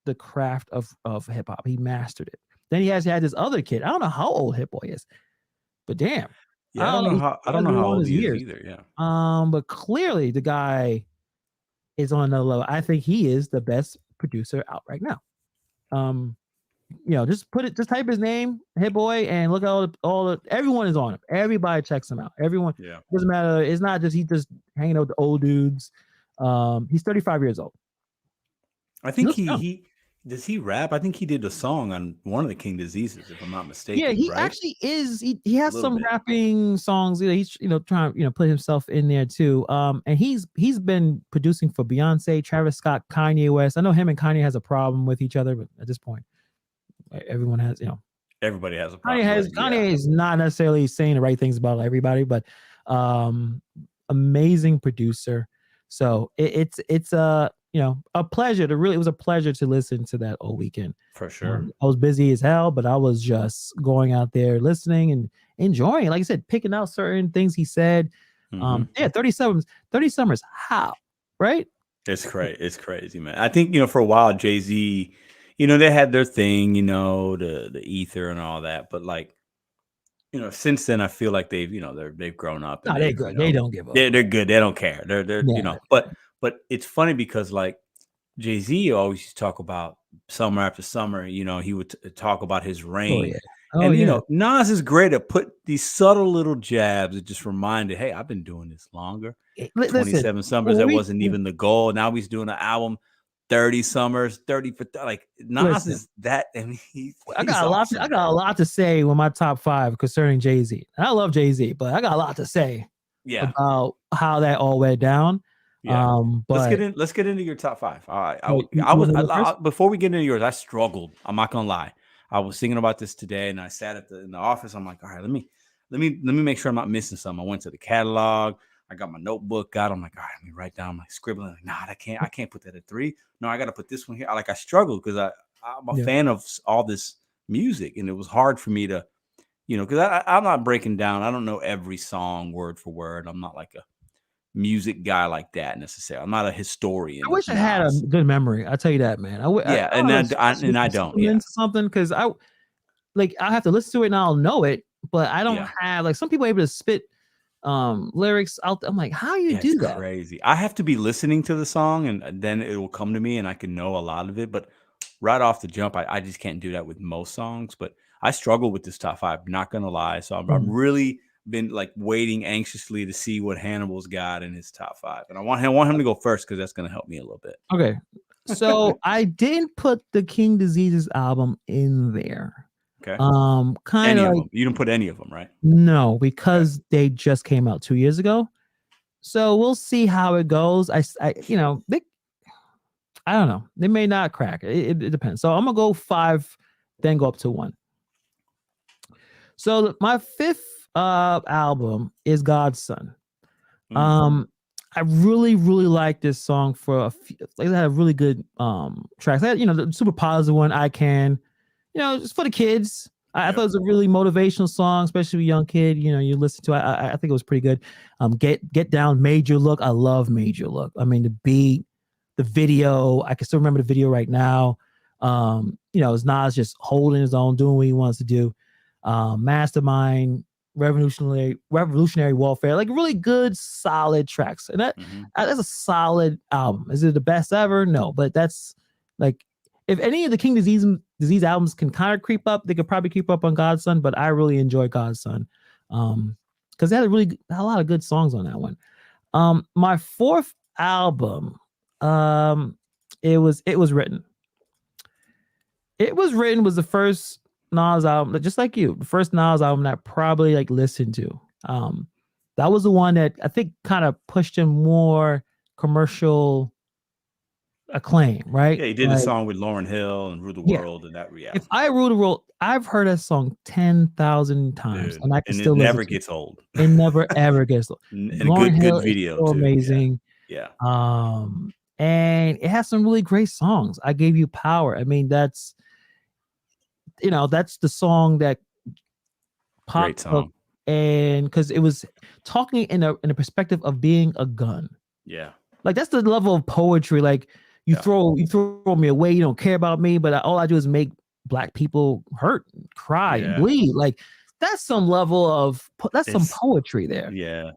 the craft of hip hop. He mastered it. Then he had this other kid. I don't know how old Hit Boy is, but damn. Yeah, I don't know how old he is either. Yeah. But clearly the guy is on another level. I think he is the best producer out right now. Just type his name, Hit Boy, and look at everyone is on him. Everybody checks him out. Everyone, doesn't matter. It's not just he just hanging out with the old dudes. He's 35 years old. I think he does he rap? I think he did a song on one of the King Diseases, if I'm not mistaken. Yeah, he actually is. He has some rapping songs. He's trying put himself in there too. And he's been producing for Beyonce, Travis Scott, Kanye West. I know him and Kanye has a problem with each other, but at this point, everyone has everybody has a problem. Kanye is not necessarily saying the right things about everybody, but amazing producer. So it's a pleasure to it was a pleasure to listen to that all weekend. For sure. I was busy as hell, but I was just going out there listening and enjoying it. Like I said, picking out certain things he said. 30 Summers. How? Right? It's crazy. It's crazy, man. I think, for a while, Jay-Z, they had their thing, the ether and all that. But like, since then, I feel like they've grown up. No, they're good. They don't give up. They're good. They don't care. They're but it's funny because like Jay-Z always used to talk about summer after summer, he would talk about his reign. Nas is great at put these subtle little jabs that just reminded, hey, I've been doing this longer. 27 summers, that wasn't even the goal. Now he's doing an album, 30 summers, 30 for like Nas is that. I mean, I got a lot to say with my top 5 concerning Jay-Z. I love Jay-Z, but I got a lot to say about how that all went down. Yeah. But let's get into your top 5. All right. Before we get into yours, I struggled. I'm not gonna lie. I was thinking about this today, and I sat in the office. I'm like, all right, let me make sure I'm not missing something. I went to the catalog. I got my notebook out. I'm like, all right, let me write down my scribbling. Like, I can't put that at 3. No, I got to put this one here. I struggled because I'm a fan of all this music, and it was hard for me to, because I'm not breaking down. I don't know every song word for word. I'm not like a music guy like that necessarily. I'm not a historian. I wish I had a good memory. I'll tell you that, man. I don't. Yeah, something because I have to listen to it and I'll know it, but I don't have like some people are able to spit lyrics out. I'm like, how you do that? Crazy. I have to be listening to the song and then it will come to me and I can know a lot of it. But right off the jump, I just can't do that with most songs. But I struggle with this top 5. Not gonna lie. So I'm really been like waiting anxiously to see what Hannibal's got in his top 5, and I want him to go first because that's going to help me a little bit. Okay, so I didn't put the King Diseases album in there. Okay, kind of like, you didn't put any of them, right? No, because they just came out 2 years ago. So we'll see how it goes. I don't know. They may not crack. It depends. So I'm gonna go 5, then go up to 1. So my 5th album is God's Son. I really like this song for a few, like, they had really good tracks. I had, the super positive one, I Can, just for the kids. I thought it was a really motivational song, especially a young kid. You listen to it. I think it was pretty good. Get Down, Major Look. I love Major Look. I mean, the beat, the video, I can still remember the video right now. It's Nas just holding his own, doing what he wants to do. Mastermind, Revolutionary Warfare, like really good, solid tracks. And that's a solid album. Is it the best ever? No, but that's like, if any of the King Disease albums can kind of creep up, they could probably keep up on God's Son, but I really enjoy God's Son. Because they had a lot of good songs on that one. My 4th album, it was Written. It Was Written was the first Nas album, just like you, the first Nas album that I probably like listened to. That was the one that I think kind of pushed him more commercial acclaim, right? Yeah, he did a song with Lauryn Hill and Rule the Yeah. World and that reality. If I Rule the World, I've heard that song 10,000 times, Dude, and I can and still it listen never to gets old. it. Never ever gets old. And a Lauryn Hill good is video so too. amazing. Yeah. And it has some really great songs. I Gave You Power. I mean, that's the song that Great popped up, song. and because it was talking in a perspective of being a gun. Yeah. Like that's the level of poetry. Like you throw me away, you don't care about me, but all I do is make Black people hurt, cry, and bleed. Like that's some level of some poetry there. Yeah.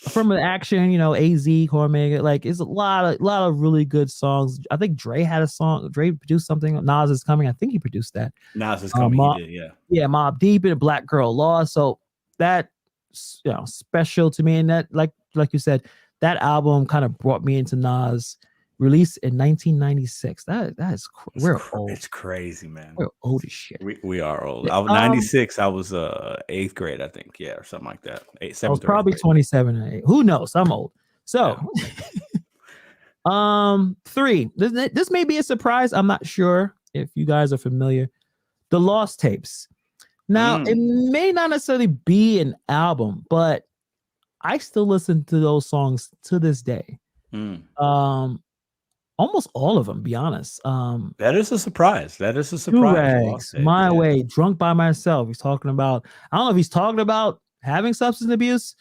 Affirmative action, AZ, Cormega, like it's a lot of really good songs. I think Dre had a song. Dre produced something. Nas Is Coming. I think he produced that. Nas Is Coming. He did. Yeah. Yeah. Mobb Deep and Black Girl Law. So that special to me, and that like you said, that album kind of brought me into Nas. Released in 1996. We're old. It's crazy, man. We're old as shit. We are old. I was 96. I was 8th grade, I think. Yeah, or something like that. I was probably 27 or 8. Who knows? I'm old. So, 3. This may be a surprise. I'm not sure if you guys are familiar. The Lost Tapes. Now, it may not necessarily be an album, but I still listen to those songs to this day. Almost all of them, be honest. That is a surprise. Rags, My Way, Drunk by Myself. He's talking about, I don't know if he's talking about having substance abuse,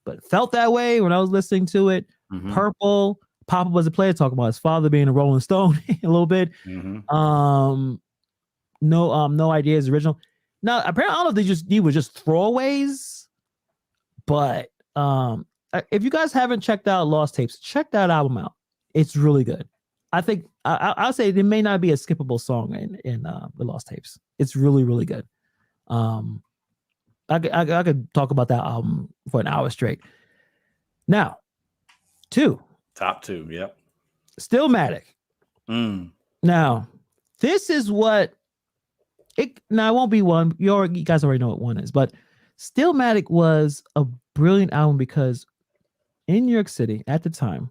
but felt that way when I was listening to it. Purple, Papa Was a Player, talking about his father being a Rolling Stone a little bit. No Ideas original. Now, apparently, I don't know if these were just throwaways, but if you guys haven't checked out Lost Tapes, check that album out. It's really good. I think I'll say it may not be a skippable song in the Lost Tapes. It's really, really good. I could talk about that album for an hour straight. Now, 2. Top 2, yep. Stillmatic. Now, this is what it won't be 1. You guys already know what 1 is, but Stillmatic was a brilliant album because in New York City at the time,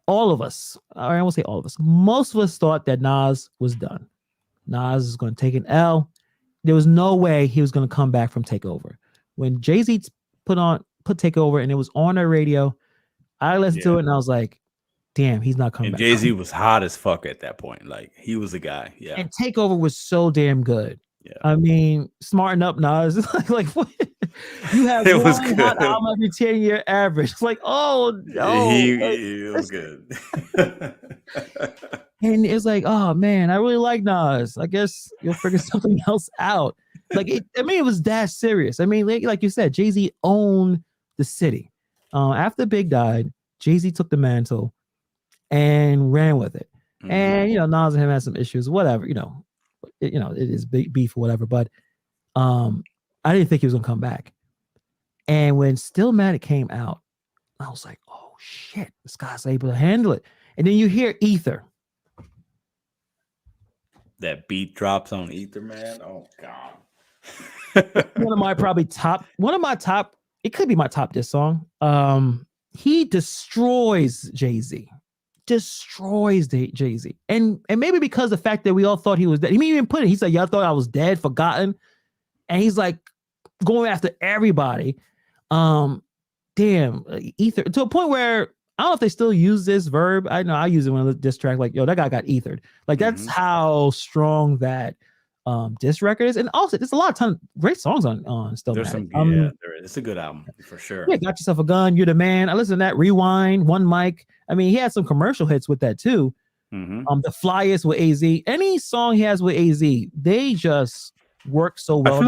all of us, or I won't say all of us, most of us thought that Nas was done. Nas is going to take an L. There was no way he was going to come back from Takeover. When Jay-Z put Takeover and it was on our radio, I listened to it and I was like, damn, he's not coming back. Jay-Z was hot as fuck at that point. Like, he was a guy. Yeah. And Takeover was so damn good. Yeah. I mean, smarten up, Nas. like what? You have it one was good. hot album every 10-year average. It's like, oh no. It was good. And it's like, oh man, I really like Nas. I guess you'll figure something else out. Like, it was that serious. I mean, like you said, Jay-Z owned the city. After Big died, Jay-Z took the mantle and ran with it. And Nas and him had some issues, whatever. It is beef or whatever. But I didn't think he was gonna come back. And when Stillmatic came out, I was like, oh shit, this guy's able to handle it. And then you hear Ether. That beat drops on Ether, man. Oh God. one of my top, it could be my top diss song. He destroys Jay-Z. Destroys Jay-Z. And maybe because the fact that we all thought he was dead. He even put it, he said, y'all thought I was dead, forgotten. And he's like going after everybody. Damn, Ether, to a point where I don't know if they still use this verb. I know I use it when I diss track, like, yo, that guy got ethered. Like, that's how strong that diss record is. And also, there's a lot of great songs on Stillmatic. There's some, there is. It's a good album for sure. Yeah, Got Yourself a Gun, You're the Man. I listened to that. Rewind, One Mic. I mean, he had some commercial hits with that too. The Flyest with AZ. Any song he has with AZ, they just work so well. I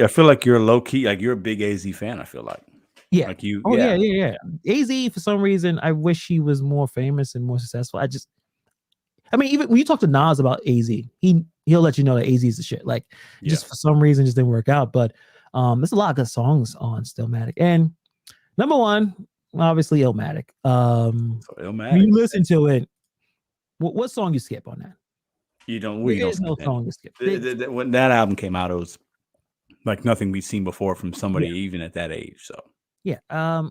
feel like you're low key, like you're a big AZ fan. I feel like. Yeah. Like you. Oh yeah. AZ, for some reason, I wish he was more famous and more successful. I mean, even when you talk to Nas about AZ, he'll let you know that AZ is the shit. Like, just for some reason, just didn't work out. But there's a lot of good songs on Stillmatic. And number 1, obviously, Illmatic. Illmatic. When you listen to it, what song you skip on that? You don't. There's no song you skip. When that album came out, it was like nothing we've seen before from somebody even at that age. So Yeah.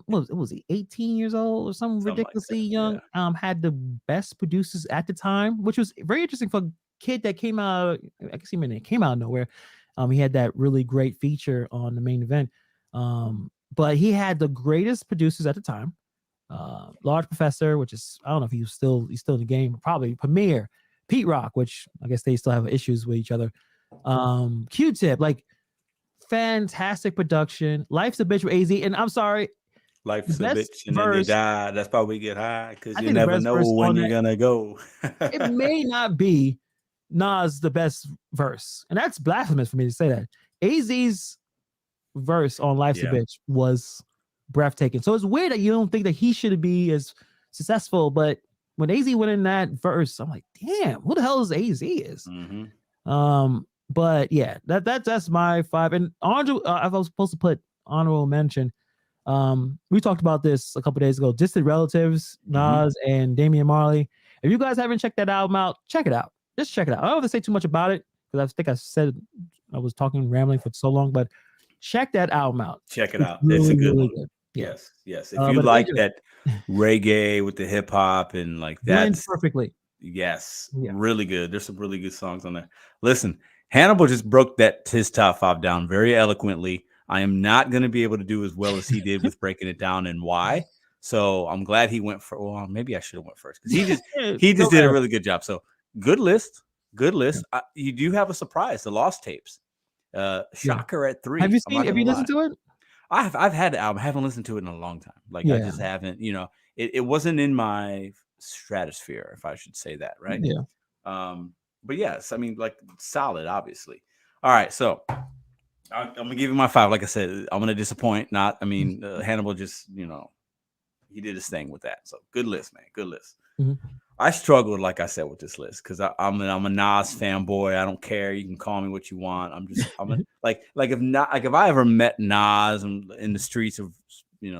What was he 18 years old or something Something like ridiculously that. young? Yeah. Had the best producers at the time, which was very interesting for a kid that came out. I guess he came out of nowhere. He had that really great feature on the main event. But he had the greatest producers at the time. Large Professor, which is I don't know if he's still in the game, probably Premier, Pete Rock, which I guess they still have issues with each other. Q-Tip, like fantastic production. Life's a Bitch with AZ, and I'm sorry, the Life's a best bitch and then you verse. die. That's why we get high because I you think the never best know verse when on you're that. gonna go. It may not be Nas the best verse, and that's blasphemous for me to say that. AZ's verse on Life's a Yeah. Bitch was breathtaking. So it's weird that you don't think that he should be as successful, but when AZ went in that verse, I'm like, damn, who the hell is AZ is? But yeah, that's my 5. And I was supposed to put honorable mention. We talked about this a couple days ago. Distant Relatives, Nas and Damian Marley. If you guys haven't checked that album out, check it out. Just check it out. I don't have to say too much about it because I think I said I was talking rambling for so long, but check that album out. Check it It's out. really, It's a good really one. good. Yeah. Yes. If you like that reggae with the hip hop and like blends that's perfectly. yes, Yeah. really good. There's some really good songs on there. Listen, Hannibal just broke his top 5 down very eloquently. I am not going to be able to do as well as he did with breaking it down and why. So I'm glad he went for. Well, maybe I should have went first because he just did a really good job. So good list. You do have a surprise. The Lost Tapes. Shocker at 3. Have you listened to it? I've had the album. I haven't listened to it in a long time. Like I just haven't. It wasn't in my stratosphere, if I should say that, right? Yeah. But yes, I mean, like solid, obviously. All right, so I'm gonna give you my 5. Like I said, I'm gonna disappoint. Hannibal just he did his thing with that. So good list, man. Good list. I struggled, like I said, with this list because I'm a Nas fanboy. I don't care. You can call me what you want. Like if I ever met Nas in the streets of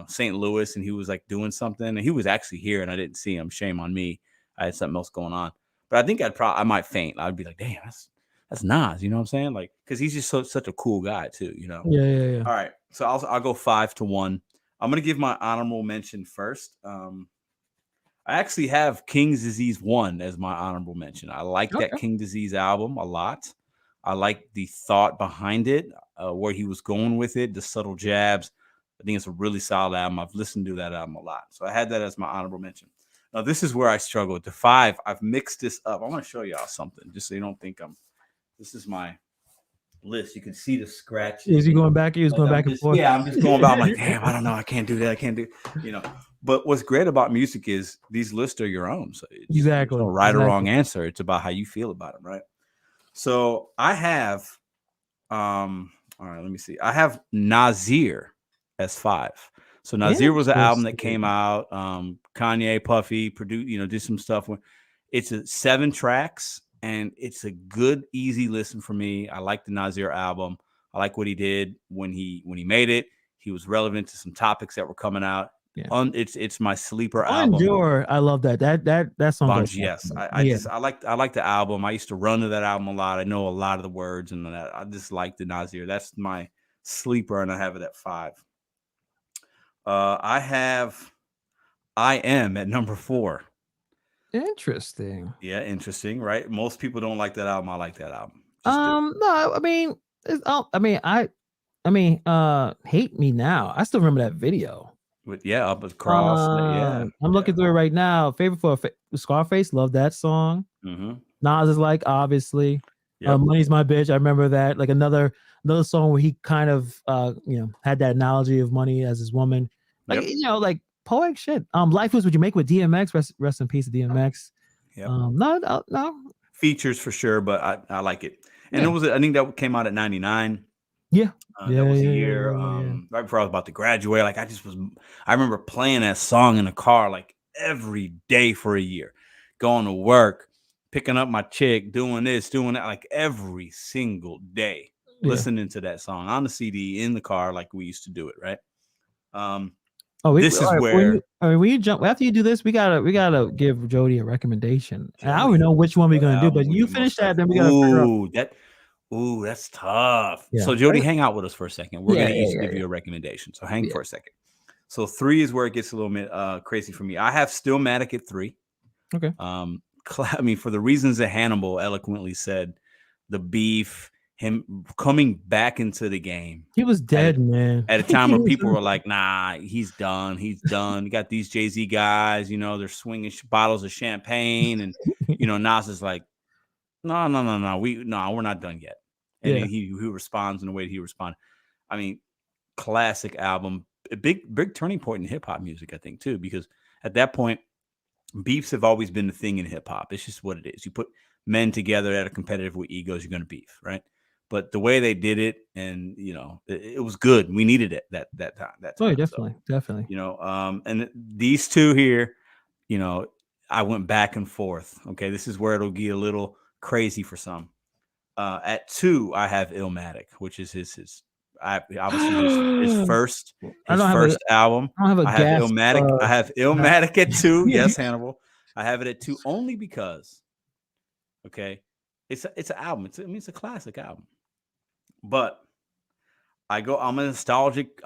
St. Louis and he was like doing something and he was actually here and I didn't see him. Shame on me. I had something else going on. But I think I might faint. I'd be like, damn, that's Nas. You know what I'm saying? Like because he's just such a cool guy too. Yeah. All right, so I'll go 5-1. I'm gonna give my honorable mention first. I actually have King's Disease 1 as my honorable mention. I like that King Disease album a lot. I like the thought behind it, where he was going with it, the subtle jabs. I think it's a really solid album. I've listened to that album a lot. So I had that as my honorable mention. Now, this is where I struggle. With the 5, I've mixed this up. I want to show y'all something, just so you don't think this is my list. You can see the scratch. Is he going back? He was going back and forth. Yeah, I'm just going back. I'm like, damn, I don't know. I can't do that. I can't do, But what's great about music is these lists are your own. So exactly. No right or wrong answer. It's about how you feel about them, right? So I have, all right, let me see. I have Nasir as 5. So Nasir was an album that came out. Kanye, Puffy produced, did some stuff. It's 7 tracks. And it's a good, easy listen for me. I like the Nasir album. I like what he did when he made it. He was relevant to some topics that were coming out. Yeah. It's my sleeper album. Bonjour, I love that. That song. Yes, I like the album. I used to run to that album a lot. I know a lot of the words and that. I just like the Nasir. That's my sleeper, and I have it at 5. I have I Am at number 4. Interesting. Yeah, interesting, right? Most people don't like that album. I like that album. No, Hate Me Now. I still remember that video. Up across. I'm looking through it right now. Favorite for Scarface. Love that song. Nas is like obviously. Money's My Bitch. I remember that. Like another song where he kind of had that analogy of money as his woman. Like like poetic shit. Life Was What You Make with DMX. Rest in peace to DMX. No. Features for sure, but I like it. And it was I think that came out at 99. Yeah. That was a year right before I was about to graduate. Like I remember playing that song in the car like every day for a year, going to work, picking up my chick, doing this, doing that, like every single day, listening to that song on the CD in the car, like we used to do it. Right. This is where when you jump after you do this, we gotta give Jody a recommendation. I don't even know which one we're gonna do, but you finish that, then we gotta figure out. Ooh, that's tough. Yeah. So Jody, hang out with us for a second. We're gonna each give you a recommendation. So hang for a second. So 3 is where it gets a little bit crazy for me. I have Stillmatic at 3. Okay. I mean, for the reasons that Hannibal eloquently said, the beef, him coming back into the game. He was dead, man. At a time where people were like, nah, he's done. He's done. You got these Jay-Z guys, they're swinging bottles of champagne. And, Nas is like, no. We're not done yet. And Yeah. he responds in the way that he responded. I mean, classic album, a big turning point in hip hop music, I think, too, because at that point, beefs have always been the thing in hip hop. It's just what it is. You put men together that are competitive with egos, you're going to beef, right? But the way they did it, and it was good. We needed it that time. Oh, yeah, definitely. And these two here, I went back and forth. Okay, this is where it'll get a little crazy for some. At 2, I have Illmatic, which is his first album. I don't have a I have gasp, Illmatic. I have Illmatic at 2. Yes, Hannibal. I have it at 2 only because, okay, it's an album. It's a classic album. But I'm a nostalgic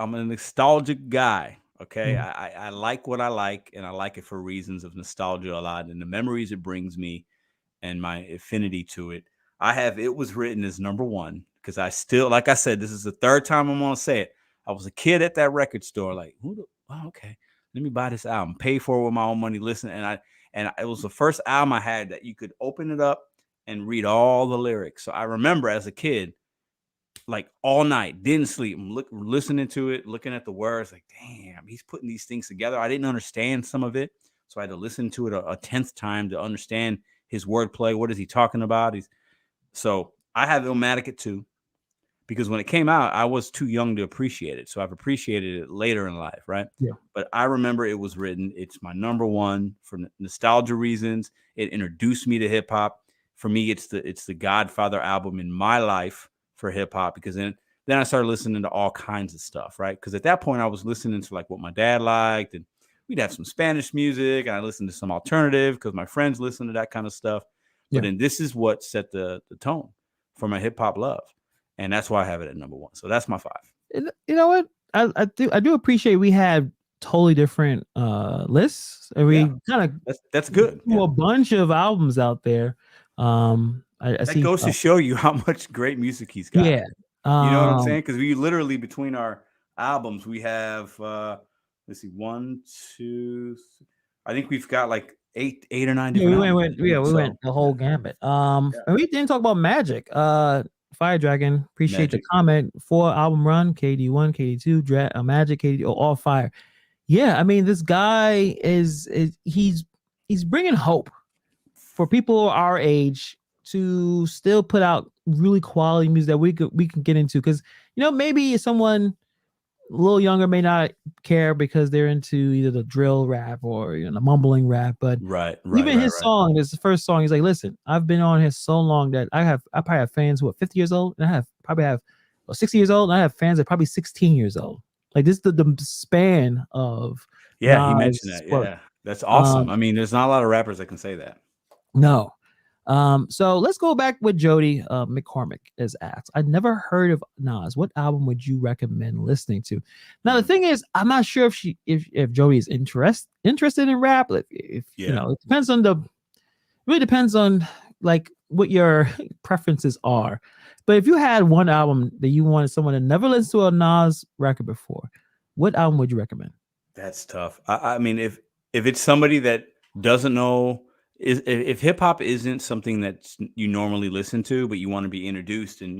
guy. Okay, I like what I like, and I like it for reasons of nostalgia a lot, and the memories it brings me, and my affinity to it. I have It Was Written as number 1 because I still, like I said, this is the 3rd time I'm gonna say it. I was a kid at that record store, like, okay, let me buy this album, pay for it with my own money, listen, and it was the first album I had that you could open it up and read all the lyrics. So I remember as a kid, like all night, didn't sleep, listening to it, looking at the words, like, damn, he's putting these things together. I didn't understand some of it, so I had to listen to it a 10th time to understand his wordplay. What is he talking about? So I have Illmatic at 2 because when it came out, I was too young to appreciate it. So I've appreciated it later in life, right? Yeah. But I remember It Was Written. It's my number 1 for nostalgia reasons. It introduced me to hip hop. For me, it's the Godfather album in my life for hip hop, because then I started listening to all kinds of stuff, right? Because at that point, I was listening to like what my dad liked, and we'd have some Spanish music, and I listened to some alternative because my friends listened to that kind of stuff. But then this is what set the tone for my hip hop love, and that's why I have it at number 1. So that's my 5. You know what? I do appreciate we had totally different lists, and we kind of that's good. A bunch of albums out there. I see, goes to show you how much great music he's got. Yeah, you know what I'm saying? Because we literally, between our albums, we have let's see, 1, 2, I think we've got like eight or 9 different albums. We went the whole gambit. And we didn't talk about Magic. Fire Dragon, appreciate the comment. 4 album run, KD1, KD2, Magic, KD, all fire. Yeah, I mean, this guy he's bringing hope for people our age to still put out really quality music that we can get into, because maybe someone a little younger may not care because they're into either the drill rap or the mumbling rap, but even his song, this first song, he's like, listen, I've been on here so long that I probably have fans who are 50 years old, and I probably have 60 years old, and I have fans that are probably 16 years old. Like, this is the span of he mentioned that. Yeah, that's awesome. I mean, there's not a lot of rappers that can say that. No. So let's go back with Jody McCormick is asked. I'd never heard of Nas. What album would you recommend listening to? Now the thing is, I'm not sure if Jody is interested in rap. If it really depends on like what your preferences are. But if you had one album that you wanted someone to never listen to a Nas record before, what album would you recommend? That's tough. I mean, if it's somebody that doesn't know. If hip hop isn't something that you normally listen to, but you want to be introduced, and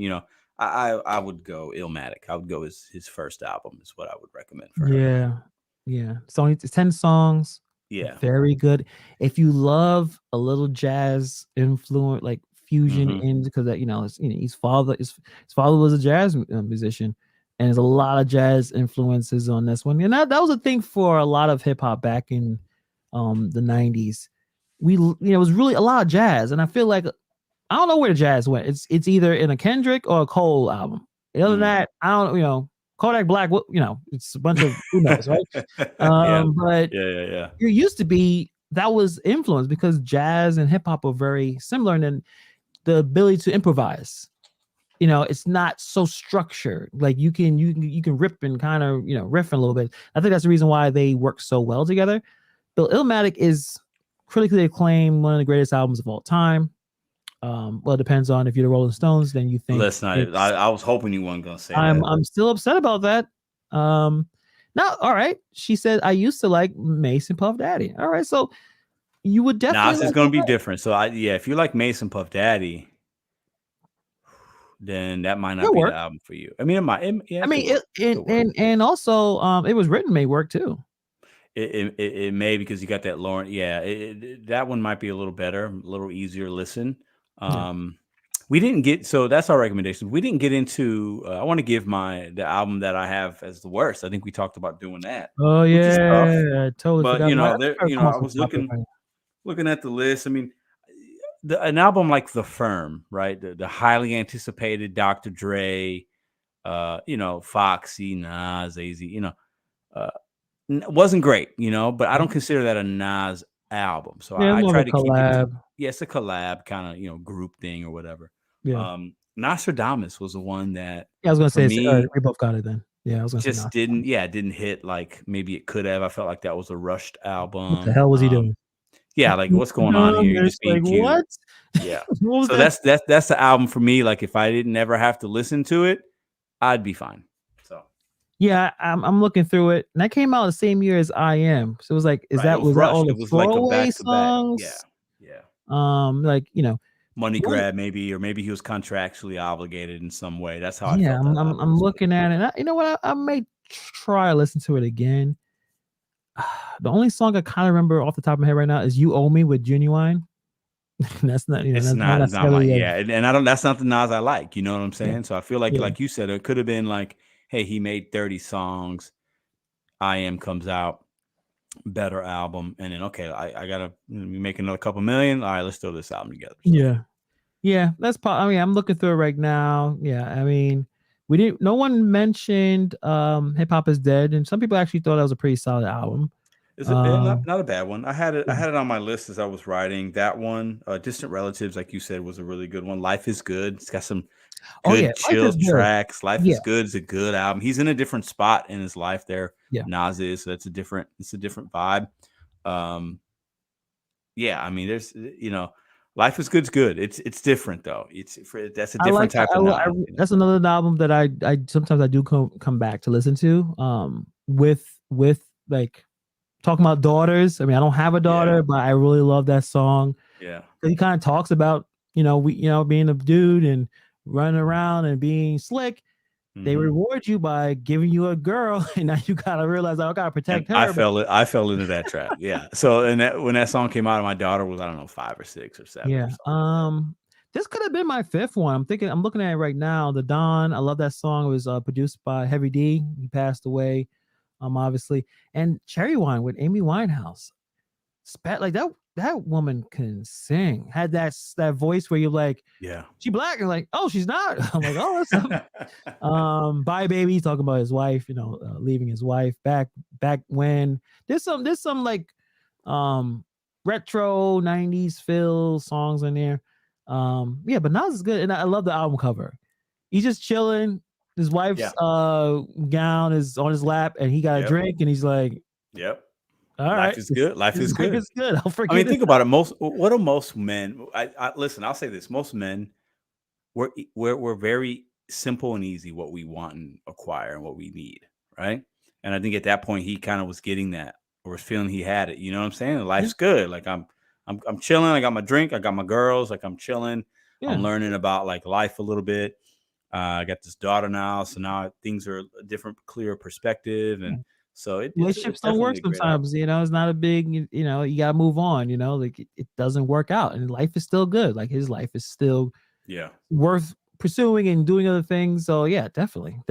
I would go Illmatic. I would go his first album is what I would recommend for her. Yeah. It's only 10 songs. Yeah, very good. If you love a little jazz influence, like fusion, in because that his father was a jazz musician, and there's a lot of jazz influences on this one, and that was a thing for a lot of hip hop back in the 90s. It was really a lot of jazz, and I feel like I don't know where the jazz went. It's either in a Kendrick or a Cole album. Other than that, I don't. Kodak Black, it's a bunch of who knows, right? But it used to be that was influence because jazz and hip hop were very similar, and then the ability to improvise. it's not so structured. Like you can rip and kind of riff a little bit. I think that's the reason why they work so well together. But Illmatic is critically acclaimed, one of the greatest albums of all time. Well, it depends on if you're the Rolling Stones, then you think. Listen, I was hoping you weren't gonna say that. I'm still upset about that. Now, all right. She said I used to like Mason Puff Daddy. All right, so you would definitely. Nas is gonna be different. So if you like Mason Puff Daddy, then that might not be the album for you. I mean, it might. And also, it was written may work too. It may, because you got that Lauren. Yeah, that one might be a little better, a little easier to listen. We didn't get, so that's our recommendation. We didn't get into. I want to give the album that I have as the worst. I think we talked about doing that. Oh yeah, totally. But I was looking at the list. I mean, an album like The Firm, right? The highly anticipated Dr. Dre, Foxy, Nas, AZ, wasn't great, but I don't consider that a Nas album. So I tried to keep it. It's a collab kind of, group thing or whatever. Yeah. Nostradamus was the one that I was going to say, we both got it then. Yeah, I was going to say didn't hit like maybe it could have. I felt like that was a rushed album. What the hell was he doing? Yeah, like what's going on here? You're just being cute. What? Yeah. So that's the album for me. Like if I didn't ever have to listen to it, I'd be fine. So yeah, I'm looking through it, and that came out the same year as I Am. So it was like, was that all the throwaway songs? Yeah. Like Money Grab maybe, or maybe he was contractually obligated in some way. That's how I felt. I'm looking at it. You know what? I may try to listen to it again. The only song I kind of remember off the top of my head right now is "You Owe Me" with Genuine. That's not. It's not like and I don't. That's not the Nas I like. You know what I'm saying? Yeah. So I feel like you said, it could have been like, hey, he made 30 songs. I Am comes out, better album, and then I gotta make another couple million. All right, let's throw this album together. So. Yeah, that's probably. I mean, I'm looking through it right now. Yeah, I mean, no one mentioned Hip Hop Is Dead, and some people actually thought that was a pretty solid album. Is it not a bad one? I had it on my list as I was writing that one. Distant Relatives, like you said, was a really good one. Life Is Good. It's got some good chill tracks. Life Is Good is a good album. He's in a different spot in his life there. Yeah. Nas is, so it's a different vibe. I mean, there's Life Is Good's good. It's different though. That's a different type of album. That's another album that I sometimes I do come back to listen to. With like talking about daughters. I mean, I don't have a daughter, but I really love that song. Yeah. He kind of talks about, being a dude and running around and being slick. Mm-hmm. They reward you by giving you a girl, and now you gotta realize I gotta protect her. I fell into that trap. Yeah. So when that song came out, my daughter was, I don't know, 5 or 6 or 7. Yeah. This could have been my 5th one. I'm looking at it right now. The Dawn. I love that song. It was produced by Heavy D. He passed away. Obviously, and Cherry Wine with Amy Winehouse. Like that woman can sing. Had that voice where you're like, yeah, she black. You're like, oh, she's not. I'm like, oh, that's Bye Baby. He's talking about his wife, leaving his wife back when. There's some like retro 90s feel songs in there. But Nas is good, and I love the album cover. He's just chilling. His wife's gown is on his lap, and he got a drink, and he's like, "Yep, all right, life is good. Life is good. It's good. I'll forget." I mean, think about it. What do most men? Listen. I'll say this: most men, we're very simple and easy. What we want and acquire, and what we need, right? And I think at that point, he kind of was getting that, or was feeling he had it. You know what I'm saying? Life's good. Like I'm chilling. I got my drink. I got my girls. Like I'm chilling. Yeah. I'm learning about like life a little bit. I got this daughter now, so now things are a different, clearer perspective, and so relationships don't work sometimes. It's not a big, you gotta move on. Like it doesn't work out, and life is still good. Like his life is still worth pursuing and doing other things. So yeah, definitely.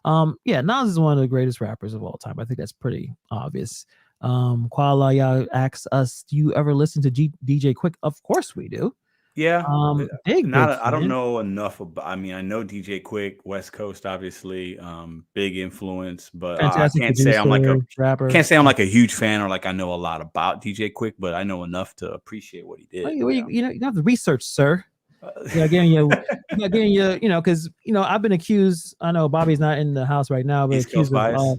Nas is one of the greatest rappers of all time. I think that's pretty obvious. Kuala Yao asks us, do you ever listen to DJ Quick? Of course we do. Yeah, I don't know enough about. I mean, I know DJ Quick, West Coast, obviously, big influence, but I can't say I'm like a rapper. Can't say I'm like a huge fan or like I know a lot about DJ Quick, but I know enough to appreciate what he did. You have the research, sir. because I've been accused. I know Bobby's not in the house right now, but East Coast accused of bias.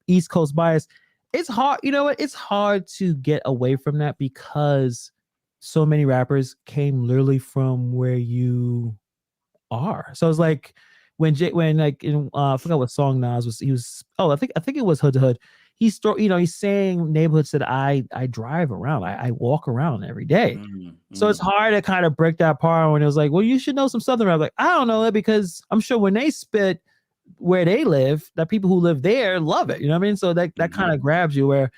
East Coast bias. It's hard. You know what? It's hard to get away from that because so many rappers came literally from where you are. So it's like when like in I forgot what song Nas was. He was I think it was Hood to Hood. He's he's saying neighborhoods that I drive around. I walk around every day. So it's hard to kind of break that apart when it was like, well, you should know some Southern rap. Like, I don't know it because I'm sure when they spit where they live, that people who live there love it. You know what I mean? So that kind of grabs you where,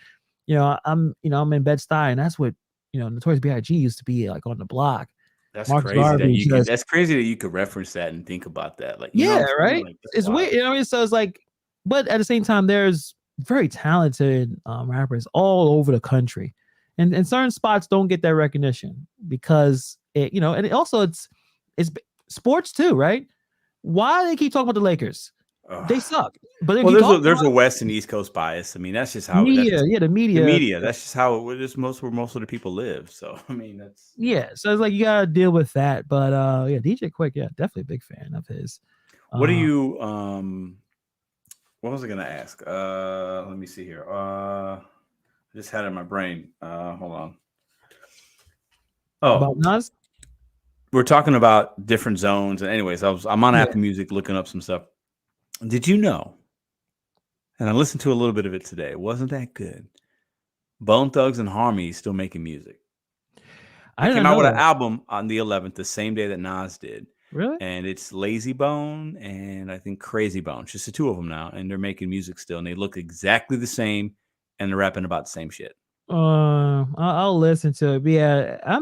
I'm in Bed-Stuy, and that's what, Notorious B.I.G. used to be like on the block. That's Marcus crazy Garvey that you could. just, That's crazy that you could reference that and think about that. Like, yeah, right. Like, It's wild. weird. You know what I mean? So it's like, but at the same time, there's very talented rappers all over the country, and certain spots don't get that recognition because and it also it's sports too, right? Why do they keep talking about the Lakers? They suck. But there's a West and East Coast bias. I mean, that's just how media. That's, The media. The media. That's just how it is. Where most of the people live. So I mean, that's So it's like you gotta deal with that. But DJ Quick, definitely a big fan of his. What do you what was I gonna ask? Let me see here. I just had it in my brain. Hold on. Oh, about Nas? We're talking about different zones. And anyways, I'm on Apple Music looking up some stuff. Did you know? And I listened to a little bit of it today. It wasn't that good. Bone Thugs and Harmony still making music. They came out with an album on the 11th, the same day that Nas did. Really? And it's Lazy Bone and I think Crazy Bone. It's just the two of them now, and they're making music still, and they look exactly the same, and they're rapping about the same shit. I'll listen to it. But yeah, I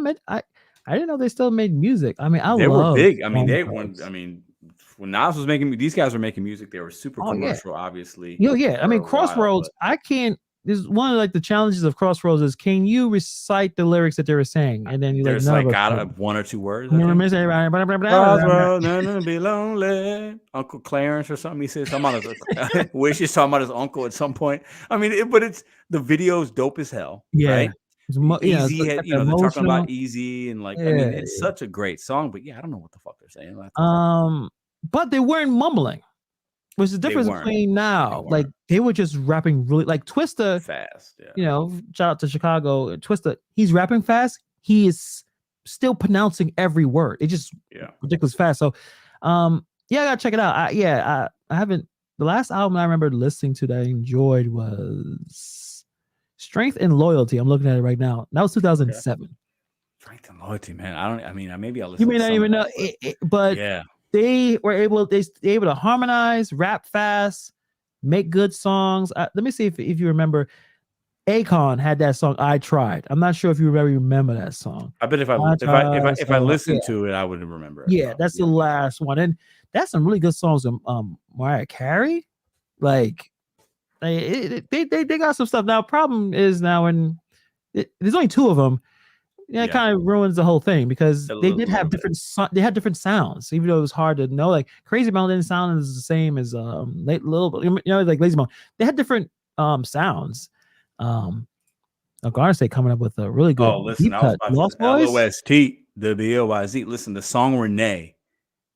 didn't know they still made music. I mean, They were big. I mean, when Nas was making, these guys were making music. They were super commercial, obviously. I mean, Crossroads. I can't. This is one of like the challenges of Crossroads is can you recite the lyrics that they were saying, and then you there's one or two words. Crossroads, none be lonely. Uncle Clarence or something. He said something about his wish he's talking about his uncle at some point. I mean, but it's the video's dope as hell. Right? Easy, they're talking about Easy and like I mean, it's such a great song. But I don't know what the fuck they're saying. But they weren't mumbling. Which is the difference between now. Like they were just rapping really like Twista fast. Shout out to Chicago. Twista, he's rapping fast. He is still pronouncing every word. It's just ridiculous fast. So I gotta check it out. I haven't. The last album I remember listening to that I enjoyed was Strength and Loyalty. I'm looking at it right now. That was 2007. Strength and Loyalty, man. Maybe I'll listen. You may not even know but they were able to harmonize, rap fast, make good songs. Let me see if you remember. Akon had that song "I Tried." I'm not sure if you remember that song. I bet if I listened to it, I would remember it. Yeah, that's the last one, and that's some really good songs. Mariah Carey, like they got some stuff. Now, problem is when there's only two of them. It kind of ruins the whole thing because they did have different sounds, even though it was hard to know. Like Crazy Bone didn't sound as the same as like Lazy Bone. They had different sounds. Garner State coming up with a really good. Oh, listen, I was about Lost Boys? LOST, the BOYZ. Listen, the song Renee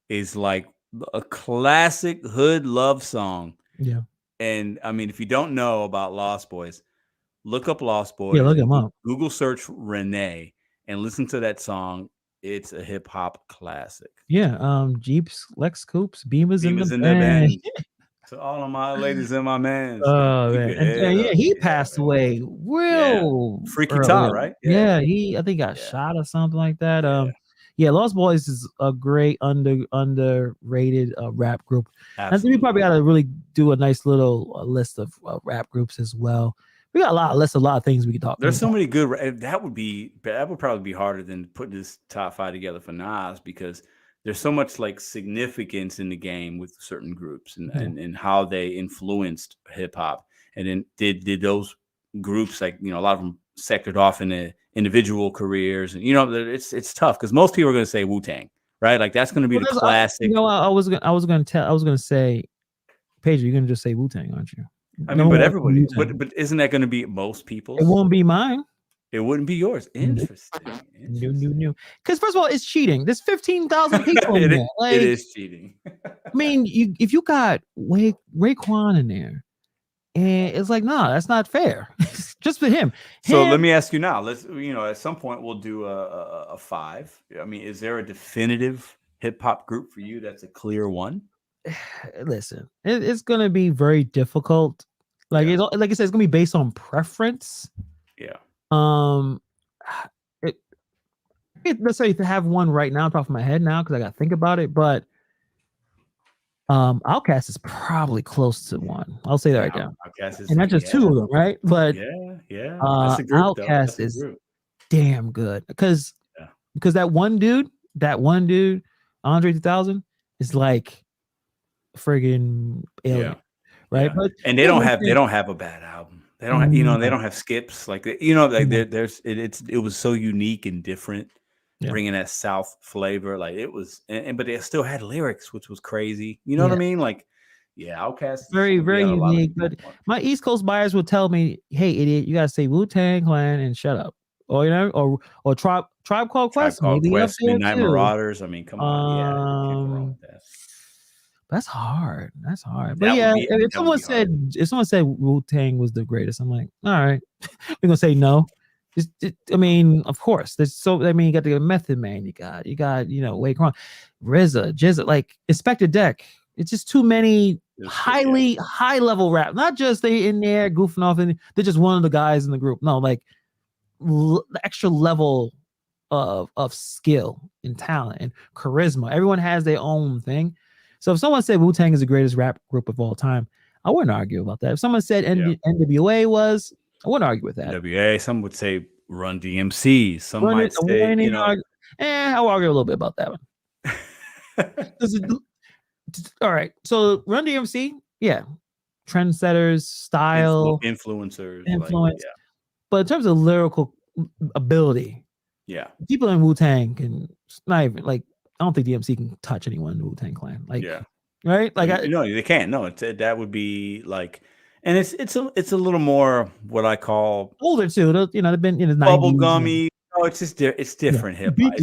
is like a classic hood love song. Yeah, and I mean, if you don't know about Lost Boys, look up Lost Boys. Yeah, look them up. Google search Renee. And listen to that song. It's a hip hop classic. Yeah. Jeeps, Lex Coupes, Beamers in the band. To all of my ladies and my man. Oh man. He passed away real Freaky Tom, right? Yeah. I think got shot or something like that. Lost Boys is a great underrated rap group. Absolutely. I think we probably got to really do a nice little list of rap groups as well. We got a lot of things we can talk about. There's so many good. That would probably be harder than putting this top 5 together for Nas because there's so much like significance in the game with certain groups and how they influenced hip hop. And then did those groups a lot of them sectored off into individual careers, and it's tough because most people are going to say Wu-Tang, right? Like that's going to be the classic. I was going to say, Pedro, you're going to just say Wu-Tang, aren't you? I mean, but everybody, but isn't that going to be most people? It won't be mine. It wouldn't be yours. Interesting. No. Because first of all, it's cheating. There's 15,000 people in there. Like, it is cheating. I mean, if you got Raekwon in there, and it's like, nah, that's not fair. Just for him. So let me ask you now. Let's, at some point we'll do a 5. I mean, is there a definitive hip hop group for you that's a clear one? Listen, it's gonna be very difficult. Like like I said, it's gonna be based on preference. Yeah. It necessarily to have one right now, top of my head now, because I got to think about it. But Outkast is probably close to one. I'll say that right now. Outkast is, and not just 2 of them, right? But that's a group. Outkast is damn good because that one dude, Andre 2000, is like friggin' alien, right? Yeah. But and they don't have a bad album. They don't have, they don't have skips like it was so unique and different, bringing that South flavor. Like it was, but they still had lyrics, which was crazy. You know what I mean? Like, Outkast, very unique. But my East Coast buyers will tell me, "Hey, idiot, you gotta say Wu-Tang Clan and shut up," or or Tribe Called Quest, maybe Quest, up there Midnight too. Marauders. I mean, come on, you can't go wrong with that. That's hard. But if someone said Wu-Tang was the greatest, I'm like, all right, we're gonna say no. I mean, of course. You got the Method Man. You got Raekwon, RZA, Jizza, like Inspector Deck. It's just too many high level rap. Not just they in there goofing off and they're just one of the guys in the group. No, like the extra level of skill and talent and charisma. Everyone has their own thing. So if someone said Wu-Tang is the greatest rap group of all time, I wouldn't argue about that. If someone said NWA was, I wouldn't argue with that. NWA, some would say Run DMC. Some might say, I'll argue a little bit about that one. All right. So Run DMC, trendsetters, style, influencers. But in terms of lyrical ability, people in Wu-Tang can not even like. I don't think DMC can touch anyone in the Wu-Tang Clan. Like, right? Like, they can't. No, that would be like, and it's a little more what I call older too. They've been in the bubblegummy. No, it's just it's different hip hop.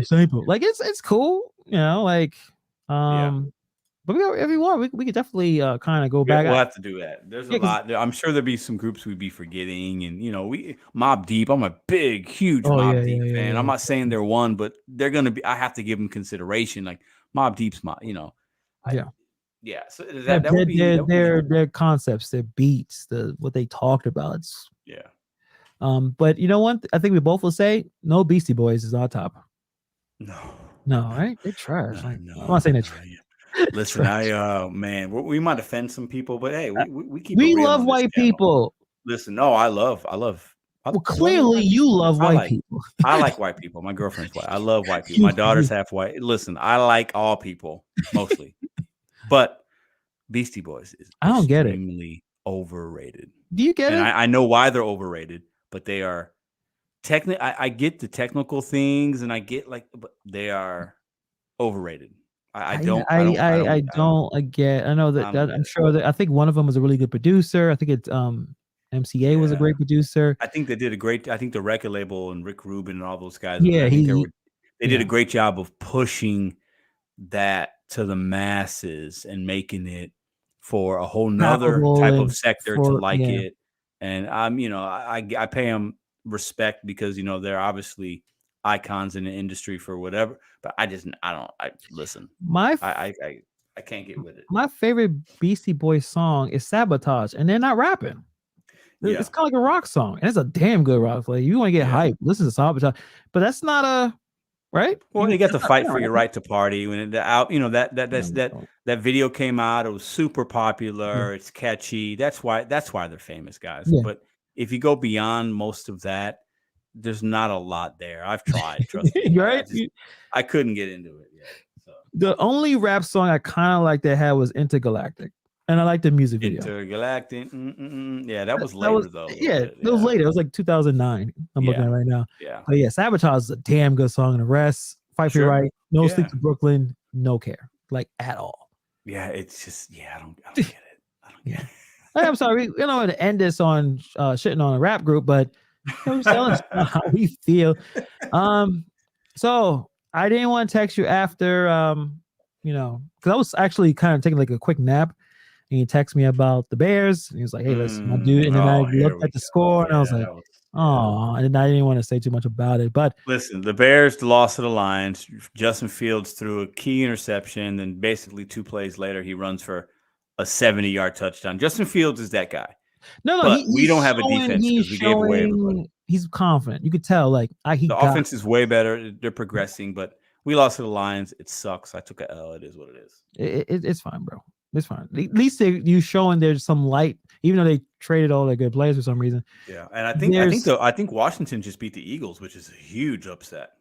Sample. Like it's cool. But if you want, we could definitely kind of go back. We'll have to do that. There's a lot. I'm sure there'll be some groups we'd be forgetting, and we Mobb Deep. I'm a huge Mobb Deep fan. I'm not saying they're one, but they're gonna be. I have to give them consideration. Like Mobb Deep's So that would be their concepts, their beats, what they talked about. But you know what? I think we both will say no. Beastie Boys is our top. No, right? They're trash. I'm not saying they're trash. Listen, man, we might offend some people, but hey, we keep. We love white people. Listen, no, I love. Well, clearly you love white people. I like white people. My girlfriend's white. I love white people. My daughter's half white. Listen, I like all people mostly, but Beastie Boys is extremely overrated. Do you get it? I know why they're overrated, but they are technically. I get the technical things, and I get but they are overrated. I know that I'm sure that I think one of them was a really good producer. I think it's MCA was a great producer. I think they did I think the record label and Rick Rubin and all those guys. Yeah, they did a great job of pushing that to the masses and making it for a whole nother type of sector to like it. And I pay them respect because they're obviously icons in the industry for whatever, but I listen. I can't get with it. My favorite Beastie Boys song is Sabotage, and they're not rapping. It's kind of like a rock song, and it's a damn good rock. Like you want to get hyped, listen to Sabotage, but that's not a right. Well, you got to fight for your right to party when that video came out. It was super popular. It's catchy. That's why they're famous, guys. But if you go beyond most of that, there's not a lot there. I've tried, trust me. Right? I couldn't get into it yet. So. The only rap song I kind of like that had was Intergalactic, and I like the music video. Intergalactic, yeah, that was later though. Yeah, it was later. It was like 2009. I'm looking at it right now. Yeah, but Sabotage is a damn good song. And the rest, Fight for Your Right, No Sleep to Brooklyn, no care, like at all. Yeah, it's just I don't get it. I don't get it. I'm sorry, to end this on shitting on a rap group, but We're telling us how we feel. So I didn't want to text you after, because I was actually kind of taking like a quick nap, and he texted me about the Bears. And he was like, "Hey, listen, my dude." And then I Here looked we at the go. score, and I was Yeah, like, that was "Oh," and I didn't want to say too much about it. But Listen, the Bears lost to the Lions. Justin Fields threw a key interception, and basically 2 plays later, he runs for a 70-yard touchdown. Justin Fields is that guy. no, But we he's don't have a showing, defense because we gave away everybody. he's confident. You could tell, like, he The got offense is way better. They're progressing, but we lost to the Lions. It sucks. I took a L. It is what it is. it's fine, bro. It's fine. At least you showing there's some light, even though they traded all their good players for some reason. Yeah, and I think Washington just beat the Eagles, which is a huge upset.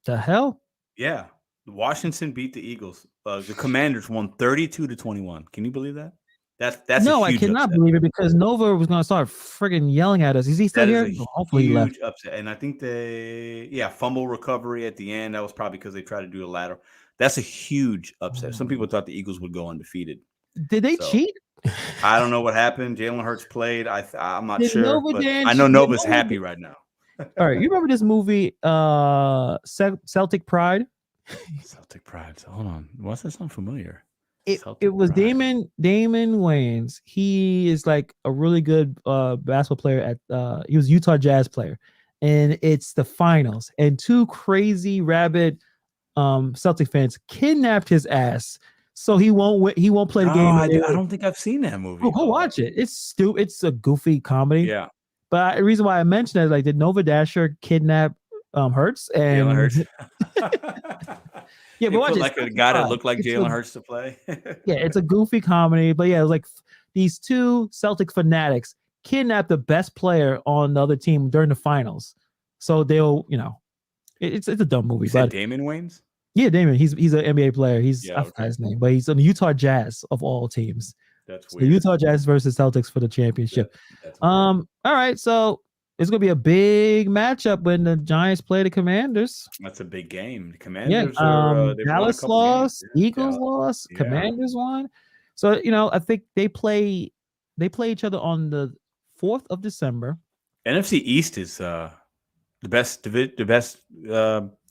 The hell? Yeah, Washington beat the Eagles. The Commanders won 32-21. Can you believe that? That's No, a I huge cannot upset. believe it because Nova was going to start friggin' yelling at us. Is he still That here? is a Hopefully he left. huge upset, and I think fumble recovery at the end. That was probably because they tried to do a lateral. That's a huge upset. Some people thought the Eagles would go undefeated. Did they cheat? I don't know what happened. Jalen Hurts played. I'm not Did sure, Nova but Dan I know cheat? Nova's happy right now. All right, you remember this movie, Celtic Pride? Celtic Pride. So hold on, what's that sound familiar? It was Pride. Damon Wayans. He is like a really good basketball player at he was Utah Jazz player, and it's the finals, and 2 crazy rabid Celtic fans kidnapped his ass, so he won't play the game. I don't think I've seen that movie. Go watch it. It's stupid. It's a goofy comedy. Yeah. But the reason why I mentioned it is, like, did Nova Dasher kidnap Hurts? And Jalen Hurts. Yeah, but watch it. Like a guy that looked like Jalen Hurts to play. Yeah, it's a goofy comedy, but yeah, it was like these 2 Celtic fanatics kidnapped the best player on the other team during the finals. So they'll, it's a dumb movie. You said Damon Wayans? Yeah, Damon. He's an NBA player. I forgot okay. his name, but he's on the Utah Jazz of all teams. That's so weird. Utah Jazz versus Celtics for the championship. All right, so it's gonna be a big matchup when the Giants play the Commanders. That's a big game. The Commanders are Dallas lost, Eagles Dallas. lost, Commanders won. So I think they play each other on the 4th of December. NFC East is the best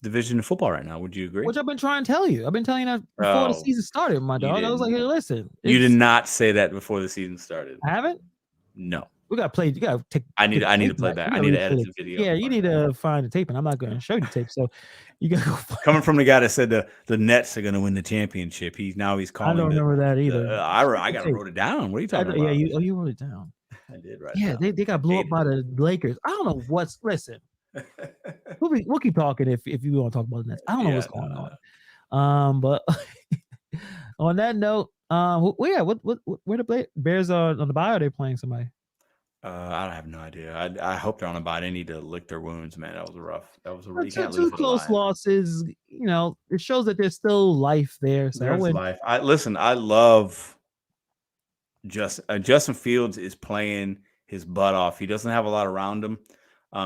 division of football right now. Would you agree? Which I've been trying to tell you. I've been telling you that before the season started, my dog. I was like, hey, listen. You did not say that before the season started. I haven't? No. We gotta play. You gotta take. I need to play back. I need to edit the video. Yeah, you need to find the tape, and I'm not going to show you the tape. So you gotta go. Coming from the guy that said the Nets are going to win the championship. He's calling. I don't remember that either. I got to wrote it down. What are you talking about? Yeah, you wrote it down. I did right. Yeah, they got blew up by the Lakers. I don't know what's. Listen, we'll keep talking if you want to talk about the Nets. I don't know what's going on. But on that note, where the Bears are on the bye? Are they playing somebody? I have no idea. I hope they're on a bye. They need to lick their wounds, man. That was rough. That was a rough. Two close losses. It shows that there's still life there. So there's life. I love Justin Fields is playing his butt off. He doesn't have a lot around him.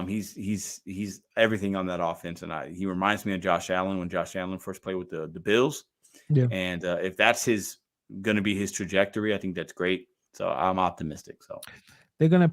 He's everything on that offense, and he reminds me of Josh Allen when Josh Allen first played with the Bills. Yeah. And if that's going to be his trajectory, I think that's great. So I'm optimistic. So. They're going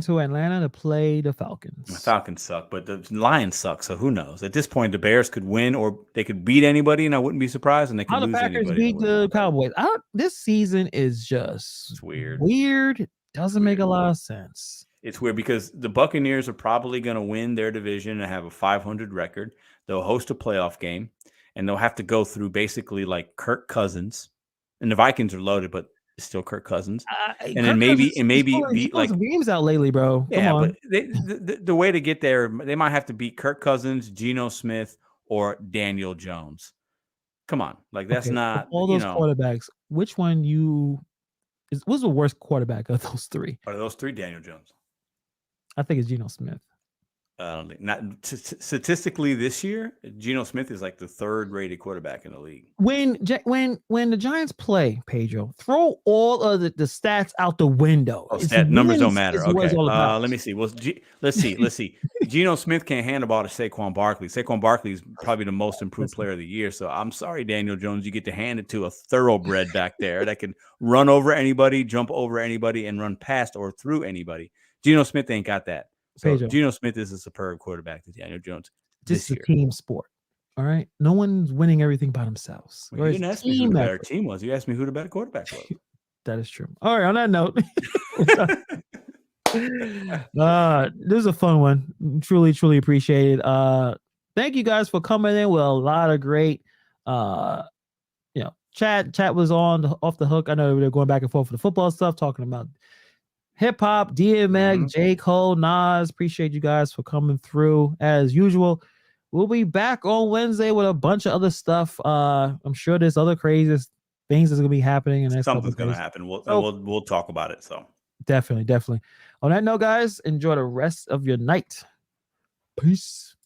to Atlanta to play the Falcons. The Falcons suck, but the Lions suck. So who knows? At this point, the Bears could win or they could beat anybody, and I wouldn't be surprised. And they could lose anybody. How the Packers beat the Cowboys? This season is just weird. Doesn't make a lot of sense. It's weird because the Buccaneers are probably going to win their division and have a 500 record. They'll host a playoff game, and they'll have to go through basically like Kirk Cousins. And the Vikings are loaded, but still Kirk Cousins, and then maybe beat like games out lately, bro. Yeah, come on. But the way to get there, they might have to beat Kirk Cousins, Geno Smith, or Daniel Jones. Come on, like that's not all those quarterbacks. Which one was the worst quarterback of those 3? Are those 3 Daniel Jones? I think it's Geno Smith. I don't think not statistically this year. Geno Smith is like the 3rd rated quarterback in the league. When the Giants play, Pedro, throw all of the stats out the window. Numbers don't matter. Okay, let me see. Well, let's see. Geno Smith can't hand the ball to Saquon Barkley. Saquon Barkley is probably the most improved player of the year. So I'm sorry, Daniel Jones, you get to hand it to a thoroughbred back there that can run over anybody, jump over anybody, and run past or through anybody. Geno Smith ain't got that. So Pedro. Geno Smith is a superb quarterback to Daniel Jones This is a year. team sport. All right. No one's winning everything by themselves. Well, you didn't ask me who the better team was. You asked me who the better quarterback was. That is true. All right. On that note, this is a fun one. Truly, truly appreciate it. Thank you guys for coming in with a lot of great, chat was off the hook. I know they're going back and forth for the football stuff, talking about hip hop, DMX, J. Cole, Nas. Appreciate you guys for coming through as usual. We'll be back on Wednesday with a bunch of other stuff. I'm sure there's other crazy things that's gonna be happening, and something's gonna happen. We'll talk about it. So definitely. On that note, guys, enjoy the rest of your night. Peace.